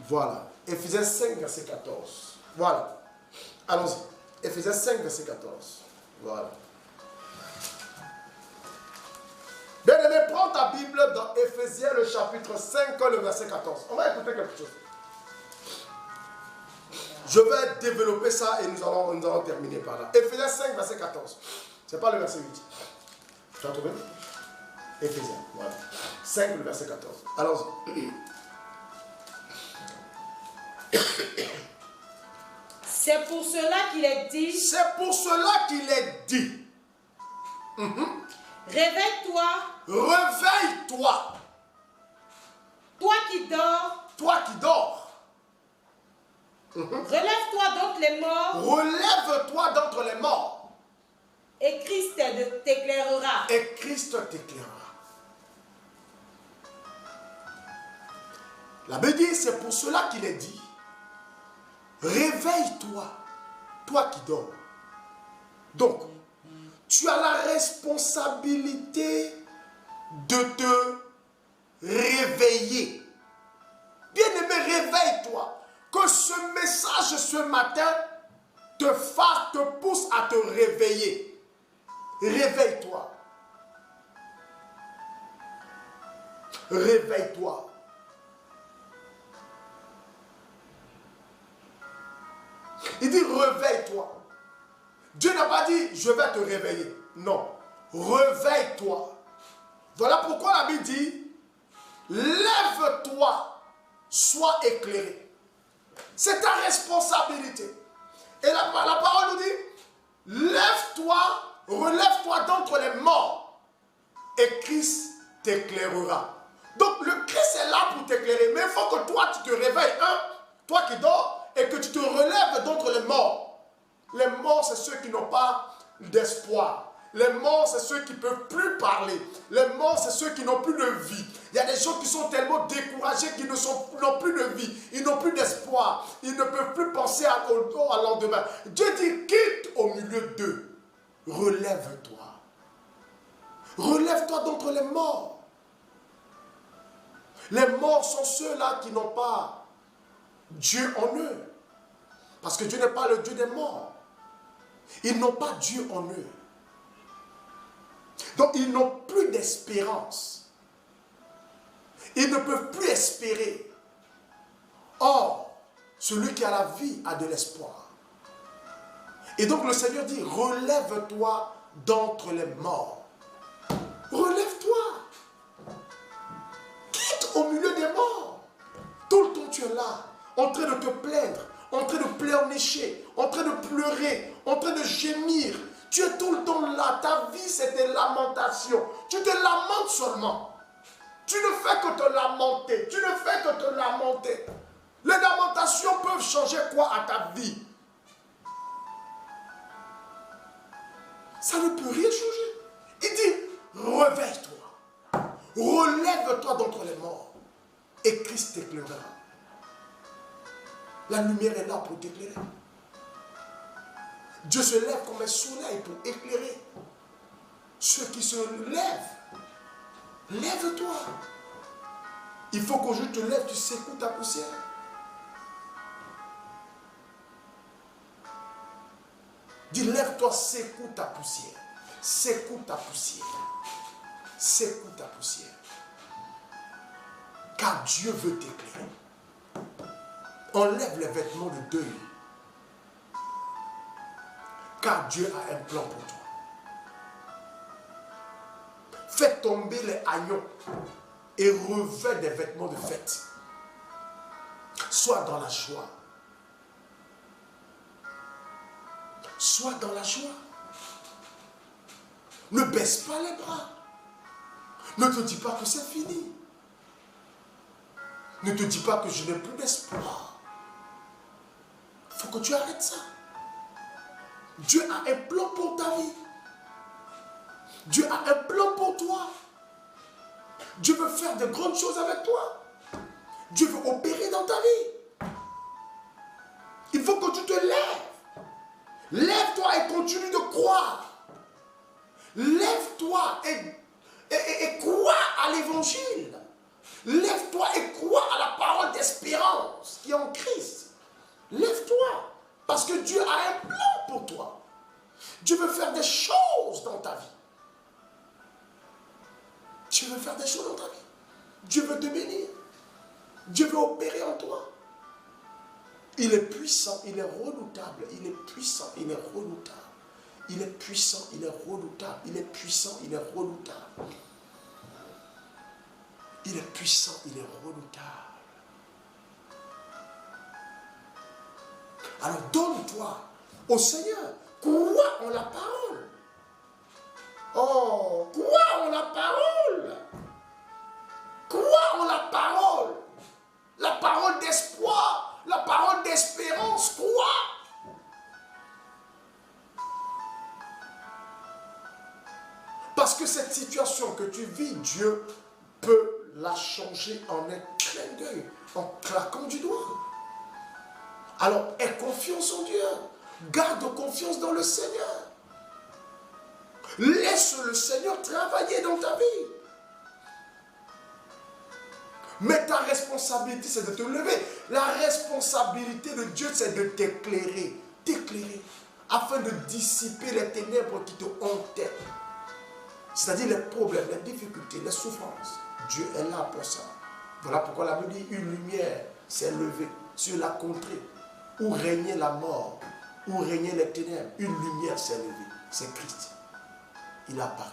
Voilà. Éphésiens 5, verset 14. Voilà. Allons-y. Éphésiens 5, verset 14. Voilà. Bien-aimé, prends ta Bible dans Éphésiens, le chapitre 5, le verset 14. On va écouter quelque chose. Je vais développer ça et nous allons terminer par là. Éphésiens 5, verset 14. Ce n'est pas le verset 8. Tu as trouvé? Éphésiens, voilà. 5, le verset 14. Allons-y. C'est pour cela qu'il est dit. C'est pour cela qu'il est dit. Réveille-toi. Réveille-toi. Toi qui dors. Toi qui dors. Relève-toi d'entre les morts. Relève-toi d'entre les morts. Et Christ t'éclairera. Et Christ t'éclairera. La Bible dit, c'est pour cela qu'il est dit. Réveille-toi, toi qui dors. Donc, tu as la responsabilité de te réveiller. Bien-aimé, réveille-toi. Que ce message ce matin te pousse à te réveiller. Réveille-toi. Réveille-toi. Il dit réveille-toi. Dieu n'a pas dit je vais te réveiller. Non. Réveille-toi. Voilà pourquoi la Bible dit lève-toi, sois éclairé. C'est ta responsabilité. Et la parole nous dit lève-toi, relève-toi d'entre les morts et Christ t'éclairera. Donc le Christ est là pour t'éclairer. Mais il faut que toi tu te réveilles. Toi qui dors, et que tu te relèves d'entre les morts. Les morts, c'est ceux qui n'ont pas d'espoir. Les morts, c'est ceux qui ne peuvent plus parler. Les morts, c'est ceux qui n'ont plus de vie. Il y a des gens qui sont tellement découragés qu'ils n'ont plus de vie. Ils n'ont plus d'espoir. Ils ne peuvent plus penser au lendemain. Dieu dit, quitte au milieu d'eux. Relève-toi. Relève-toi d'entre les morts. Les morts sont ceux-là qui n'ont pas Dieu en eux. Parce que Dieu n'est pas le Dieu des morts. Ils n'ont pas Dieu en eux. Donc ils n'ont plus d'espérance. Ils ne peuvent plus espérer. Or, celui qui a la vie a de l'espoir. Et donc le Seigneur dit, relève-toi d'entre les morts. Relève-toi. Quitte au milieu des morts. Tout le temps tu es là, en train de te plaindre, en train de pleurnicher, en train de pleurer, en train de gémir. Tu es tout le temps là. Ta vie, c'est des lamentations. Tu te lamentes seulement. Tu ne fais que te lamenter. Tu ne fais que te lamenter. Les lamentations peuvent changer quoi à ta vie? Ça ne peut rien changer. Il dit, réveille-toi. Relève-toi d'entre les morts. Et Christ t'éclairera. La lumière est là pour t'éclairer. Dieu se lève comme un soleil pour éclairer ceux qui se lèvent. Lève-toi. Il faut qu'au jour où tu te lèves, tu secoues ta poussière. Dis, lève-toi, secoue ta poussière. secoue ta poussière. Secoue ta poussière. Car Dieu veut t'éclairer. Enlève les vêtements de deuil. Car Dieu a un plan pour toi. Fais tomber les haillons et revêt des vêtements de fête. Sois dans la joie. Sois dans la joie. Ne baisse pas les bras. Ne te dis pas que c'est fini. Ne te dis pas que je n'ai plus d'espoir. Il faut que tu arrêtes ça. Dieu a un plan pour ta vie. Dieu a un plan pour toi. Dieu veut faire de grandes choses avec toi. Dieu veut opérer dans ta vie. Il faut que tu te lèves. Lève-toi et continue de croire. Lève-toi et crois à l'évangile. Lève-toi et crois à la parole d'espérance qui est en Christ. Lève-toi. Parce que Dieu a un plan pour toi. Dieu veut faire des choses dans ta vie. Dieu veut faire des choses dans ta vie. Dieu veut te bénir. Dieu veut opérer en toi. Il est puissant, il est redoutable. Il est puissant, il est redoutable. Il est puissant, il est redoutable. Il est puissant, il est redoutable. Il est puissant, il est redoutable. Alors donne-toi au Seigneur. Crois en la parole. Oh, crois en la parole. Crois en la parole. La parole d'espoir. La parole d'espérance. Crois. Parce que cette situation que tu vis, Dieu peut la changer en un clin d'œil, en claquant du doigt. Alors, aie confiance en Dieu. Garde confiance dans le Seigneur. Laisse le Seigneur travailler dans ta vie. Mais ta responsabilité, c'est de te lever. La responsabilité de Dieu, c'est de t'éclairer. T'éclairer. Afin de dissiper les ténèbres qui te hantaient. C'est-à-dire les problèmes, les difficultés, les souffrances. Dieu est là pour ça. Voilà pourquoi la Bible dit, une lumière s'est levée sur la contrée où régnait la mort, où régnaient les ténèbres. Une lumière s'est levée. C'est Christ. Il a apparu.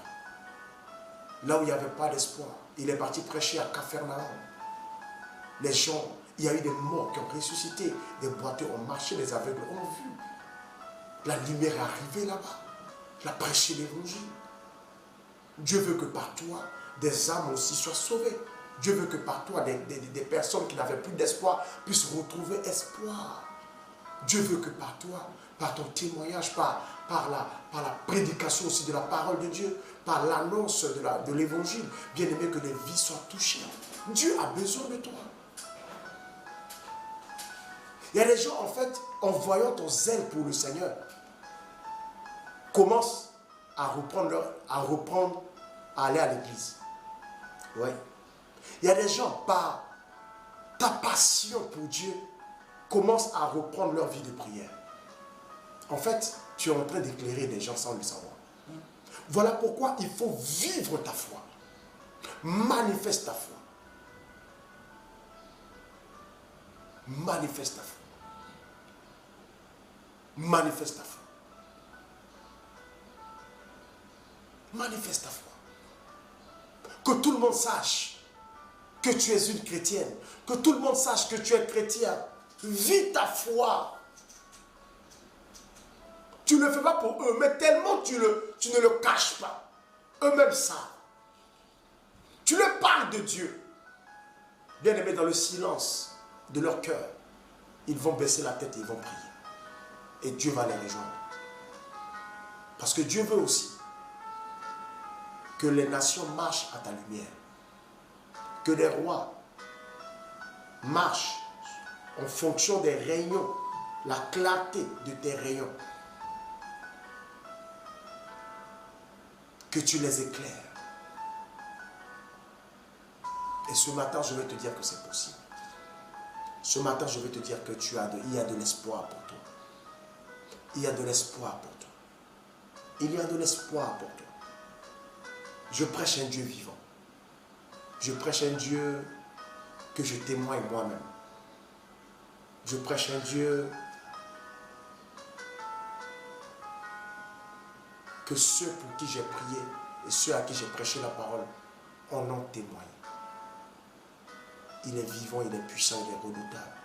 Là où il n'y avait pas d'espoir, il est parti prêcher à Capharnaüm. Les gens, il y a eu des morts qui ont ressuscité, des boiteux ont marché, les aveugles ont vu. La lumière est arrivée là-bas. Il a prêché l'évangile. Dieu veut que par toi, des âmes aussi soient sauvées. Dieu veut que par toi, des personnes qui n'avaient plus d'espoir puissent retrouver espoir. Dieu veut que par toi, par ton témoignage, par la prédication aussi de la parole de Dieu, par l'annonce de l'évangile, bien aimé, que les vies soient touchées. Dieu a besoin de toi. Il y a des gens, en fait, en voyant ton zèle pour le Seigneur, commencent à aller à l'église. Oui. Il y a des gens, par ta passion pour Dieu, commencent à reprendre leur vie de prière. En fait, tu es en train d'éclairer des gens sans le savoir. Voilà pourquoi il faut vivre ta foi. Manifeste ta foi. Manifeste ta foi. Manifeste ta foi. Manifeste ta foi. Que tout le monde sache que tu es une chrétienne. Que tout le monde sache que tu es chrétien. Vis ta foi. Tu ne le fais pas pour eux, mais tellement tu ne le caches pas. Eux-mêmes savent. Tu leur parles de Dieu. Bien aimé, dans le silence de leur cœur, ils vont baisser la tête et ils vont prier. Et Dieu va les rejoindre. Parce que Dieu veut aussi que les nations marchent à ta lumière. Que les rois marchent en fonction des rayons, la clarté de tes rayons. Que tu les éclaires. Et ce matin, je vais te dire que c'est possible. Ce matin, je vais te dire que il y a de l'espoir pour toi. Il y a de l'espoir pour toi. Il y a de l'espoir pour toi. Je prêche un Dieu vivant. Je prêche un Dieu que je témoigne moi-même. Je prêche un Dieu que ceux pour qui j'ai prié et ceux à qui j'ai prêché la parole en ont témoigné. Il est vivant, il est puissant, il est redoutable.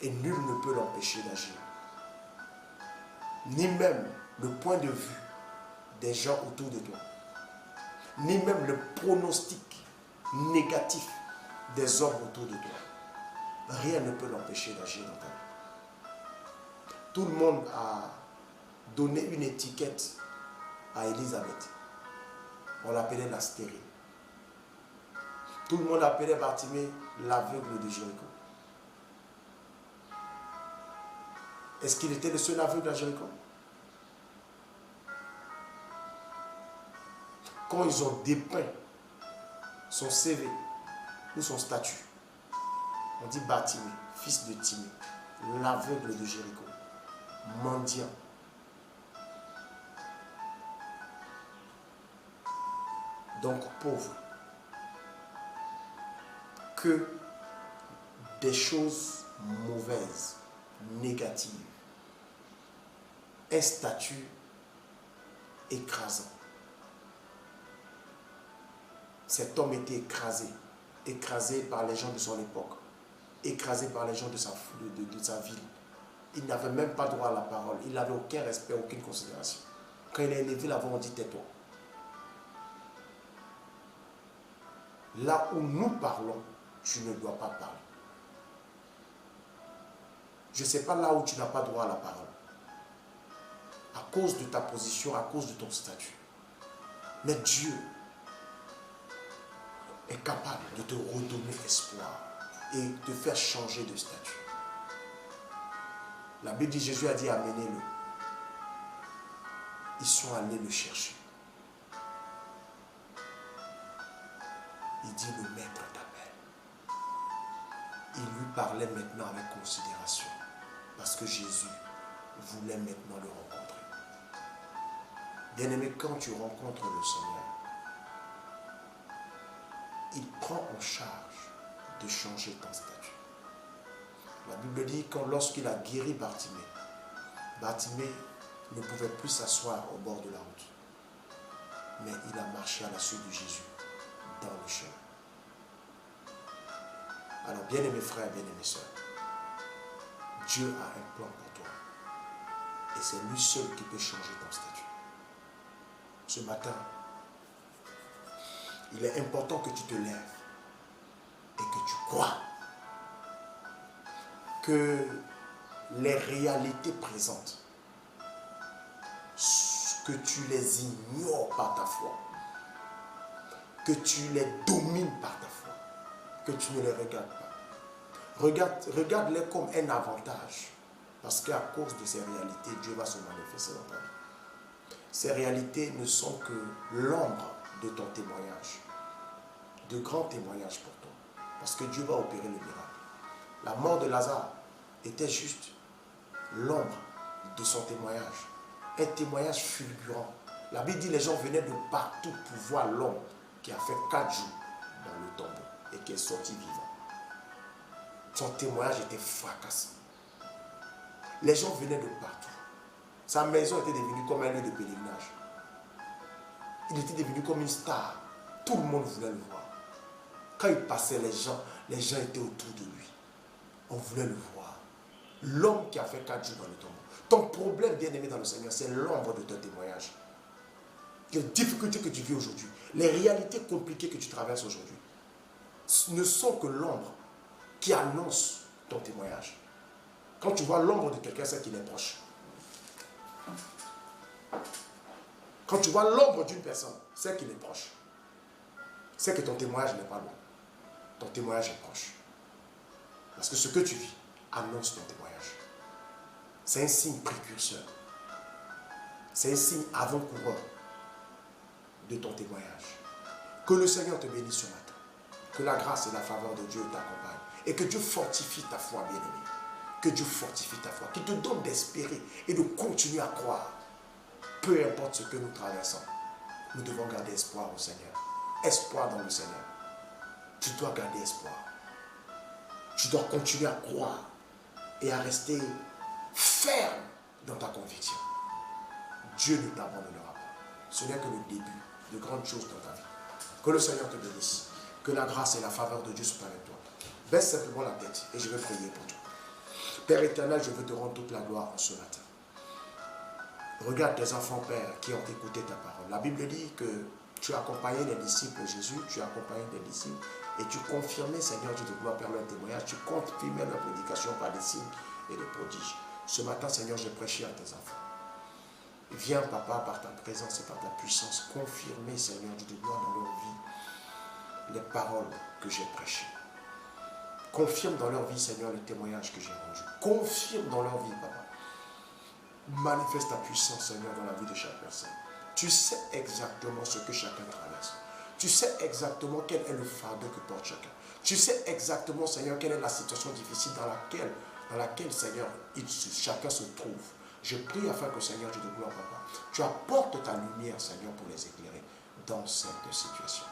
Et nul ne peut l'empêcher d'agir. Ni même le point de vue des gens autour de toi. Ni même le pronostic négatif des hommes autour de toi. Rien ne peut l'empêcher d'agir dans ta vie. Tout le monde a donné une étiquette à Élisabeth. On l'appelait la stérile. Tout le monde appelait Bartimée l'aveugle de Jéricho. Est-ce qu'il était le seul aveugle à Jéricho? Quand ils ont dépeint son CV ou son statut, on dit Bartimée, fils de Timée, l'aveugle de Jéricho, mendiant. Donc pauvre. Que des choses mauvaises, négatives, un statut écrasant. Cet homme était écrasé par les gens de son époque, écrasé par les gens de sa ville. Il n'avait même pas droit à la parole, il n'avait aucun respect, aucune considération. Quand il est élevé là-bas, on dit tais-toi. Là où nous parlons, tu ne dois pas parler. Je ne sais pas là où tu n'as pas droit à la parole. À cause de ta position, à cause de ton statut. Mais Dieu est capable de te redonner espoir et de te faire changer de statut. La Bible dit, Jésus a dit, amenez-le. Ils sont allés le chercher. Il dit, le maître t'appelle. Il lui parlait maintenant avec considération. Parce que Jésus voulait maintenant le rencontrer. Bien-aimé, quand tu rencontres le Seigneur, il prend en charge de changer ton statut. La Bible dit que lorsqu'il a guéri Bartimée, Bartimée ne pouvait plus s'asseoir au bord de la route. Mais il a marché à la suite de Jésus dans le chemin. Alors, bien-aimés frères, bien-aimés sœurs, Dieu a un plan pour toi. Et c'est lui seul qui peut changer ton statut. Ce matin, il est important que tu te lèves et que tu crois que les réalités présentes, que tu les ignores par ta foi, que tu les domines par ta foi, que tu ne les regardes pas. Regarde-les comme un avantage, parce qu'à cause de ces réalités, Dieu va se manifester dans ta vie. Ces réalités ne sont que l'ombre de ton témoignage, de grands témoignages pour toi, parce que Dieu va opérer le miracle. La mort de Lazare était juste l'ombre de son témoignage, un témoignage fulgurant. La Bible dit que les gens venaient de partout pour voir l'homme qui a fait 4 jours dans le tombeau et qui est sorti vivant. Son témoignage était fracassant. Les gens venaient de partout. Sa maison était devenue comme un lieu de pèlerinage. Il était devenu comme une star. Tout le monde voulait le voir. Quand il passait, les gens étaient autour de lui. On voulait le voir. L'homme qui a fait 4 jours dans le tombeau. Ton problème, bien-aimé dans le Seigneur, c'est l'ombre de ton témoignage. Les difficultés que tu vis aujourd'hui, les réalités compliquées que tu traverses aujourd'hui, ne sont que l'ombre qui annonce ton témoignage. Quand tu vois l'ombre de quelqu'un, c'est qu'il est proche. Quand tu vois l'ombre d'une personne, c'est qu'il est proche. C'est que ton témoignage n'est pas loin. Ton témoignage est proche. Parce que ce que tu vis annonce ton témoignage. C'est un signe précurseur. C'est un signe avant-coureur de ton témoignage. Que le Seigneur te bénisse ce matin. Que la grâce et la faveur de Dieu t'accompagnent. Et que Dieu fortifie ta foi, bien-aimé. Que Dieu fortifie ta foi. Qu'il te donne d'espérer et de continuer à croire. peu importe ce que nous traversons, nous devons garder espoir au Seigneur. Espoir dans le Seigneur. Tu dois garder espoir. Tu dois continuer à croire et à rester ferme dans ta conviction. Dieu ne t'abandonnera pas. Ce n'est que le début de grandes choses dans ta vie. Que le Seigneur te bénisse. Que la grâce et la faveur de Dieu soient avec toi. Baisse simplement la tête et je vais prier pour toi. Père éternel, je veux te rendre toute la gloire en ce matin. Regarde tes enfants, Père, qui ont écouté ta parole. La Bible dit que tu as accompagné les disciples de Jésus, tu as accompagné tes disciples et tu confirmais, Seigneur Dieu de gloire, Père, leur témoignage, tu confirmais leur prédication par des signes et des prodiges. Ce matin, Seigneur, j'ai prêché à tes enfants. Viens, Papa, par ta présence et par ta puissance, confirmer, Seigneur Dieu de gloire, dans leur vie, les paroles que j'ai prêchées. Confirme dans leur vie, Seigneur, le témoignage que j'ai rendu. Confirme dans leur vie, Papa. Manifeste ta puissance, Seigneur, dans la vie de chaque personne. Tu sais exactement ce que chacun traverse. Tu sais exactement quel est le fardeau que porte chacun. Tu sais exactement, Seigneur, quelle est la situation difficile dans laquelle Seigneur, chacun se trouve. Je prie afin que, Seigneur, Dieu de gloire, Papa, tu apportes ta lumière, Seigneur, pour les éclairer dans cette situation.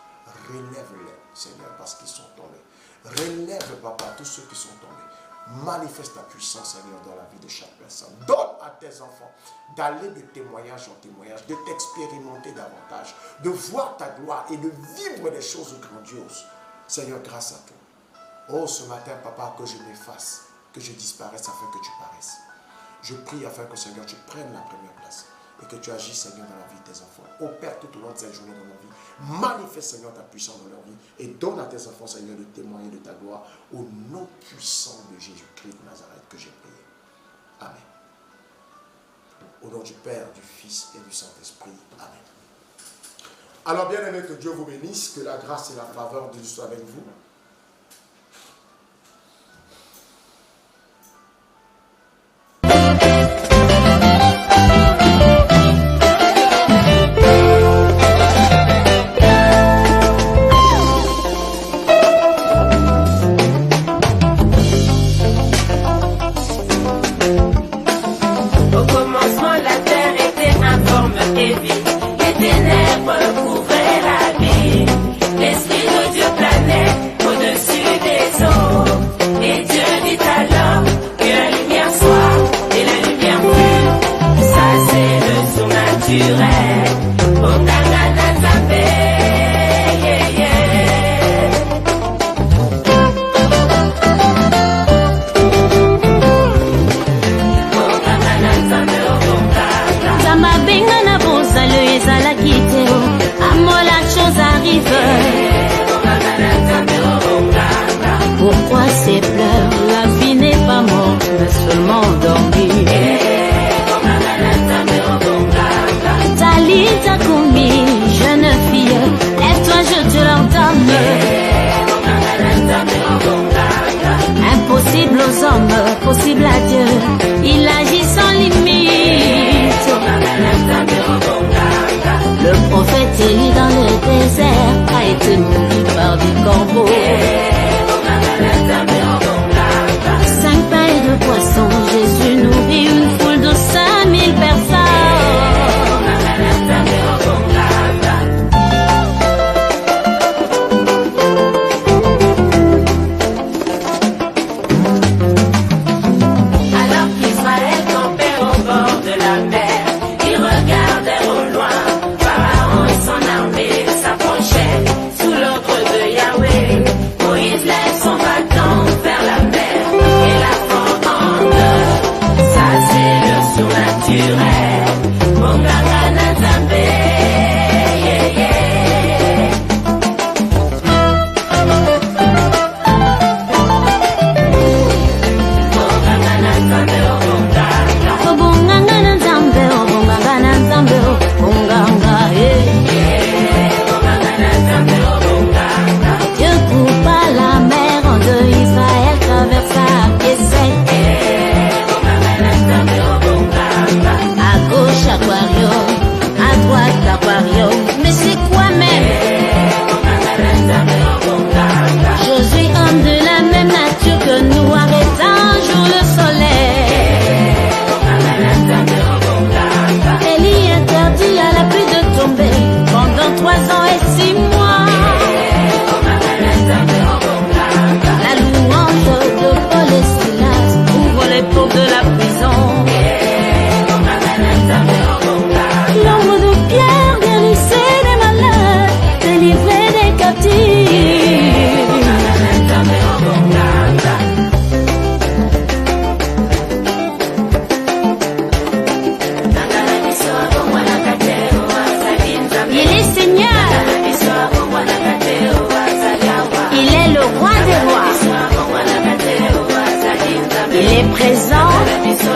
Relève-les, Seigneur, parce qu'ils sont tombés. Relève, Papa, tous ceux qui sont tombés. Manifeste ta puissance, Seigneur, dans la vie de chaque personne. Donne à tes enfants d'aller de témoignage en témoignage, de t'expérimenter davantage, de voir ta gloire et de vivre des choses grandioses. Seigneur, grâce à toi. Oh, ce matin, Papa, que je m'efface, que je disparaisse afin que tu paraisses. Je prie afin que, Seigneur, tu prennes la première place et que tu agisses, Seigneur, dans la vie de tes enfants. Opère tout au long de cette journée dans leur vie. Manifeste, Seigneur, ta puissance dans leur vie et donne à tes enfants, Seigneur, de témoigner de ta gloire au nom puissant de Jésus-Christ de Nazareth que j'ai prié. Amen. Au nom du Père, du Fils et du Saint-Esprit. Amen. Alors, bien-aimés, que Dieu vous bénisse, que la grâce et la faveur de Dieu soient avec vous. Pourquoi ces pleurs? La vie n'est pas morte, mais seulement endormie. Talita Koumi, jeune fille, lève-toi, je te l'ordonne. Impossible aux hommes, possible à Dieu. Il agit sans limite. Le prophète Élie dans le désert a été nourri par des corbeaux. présent.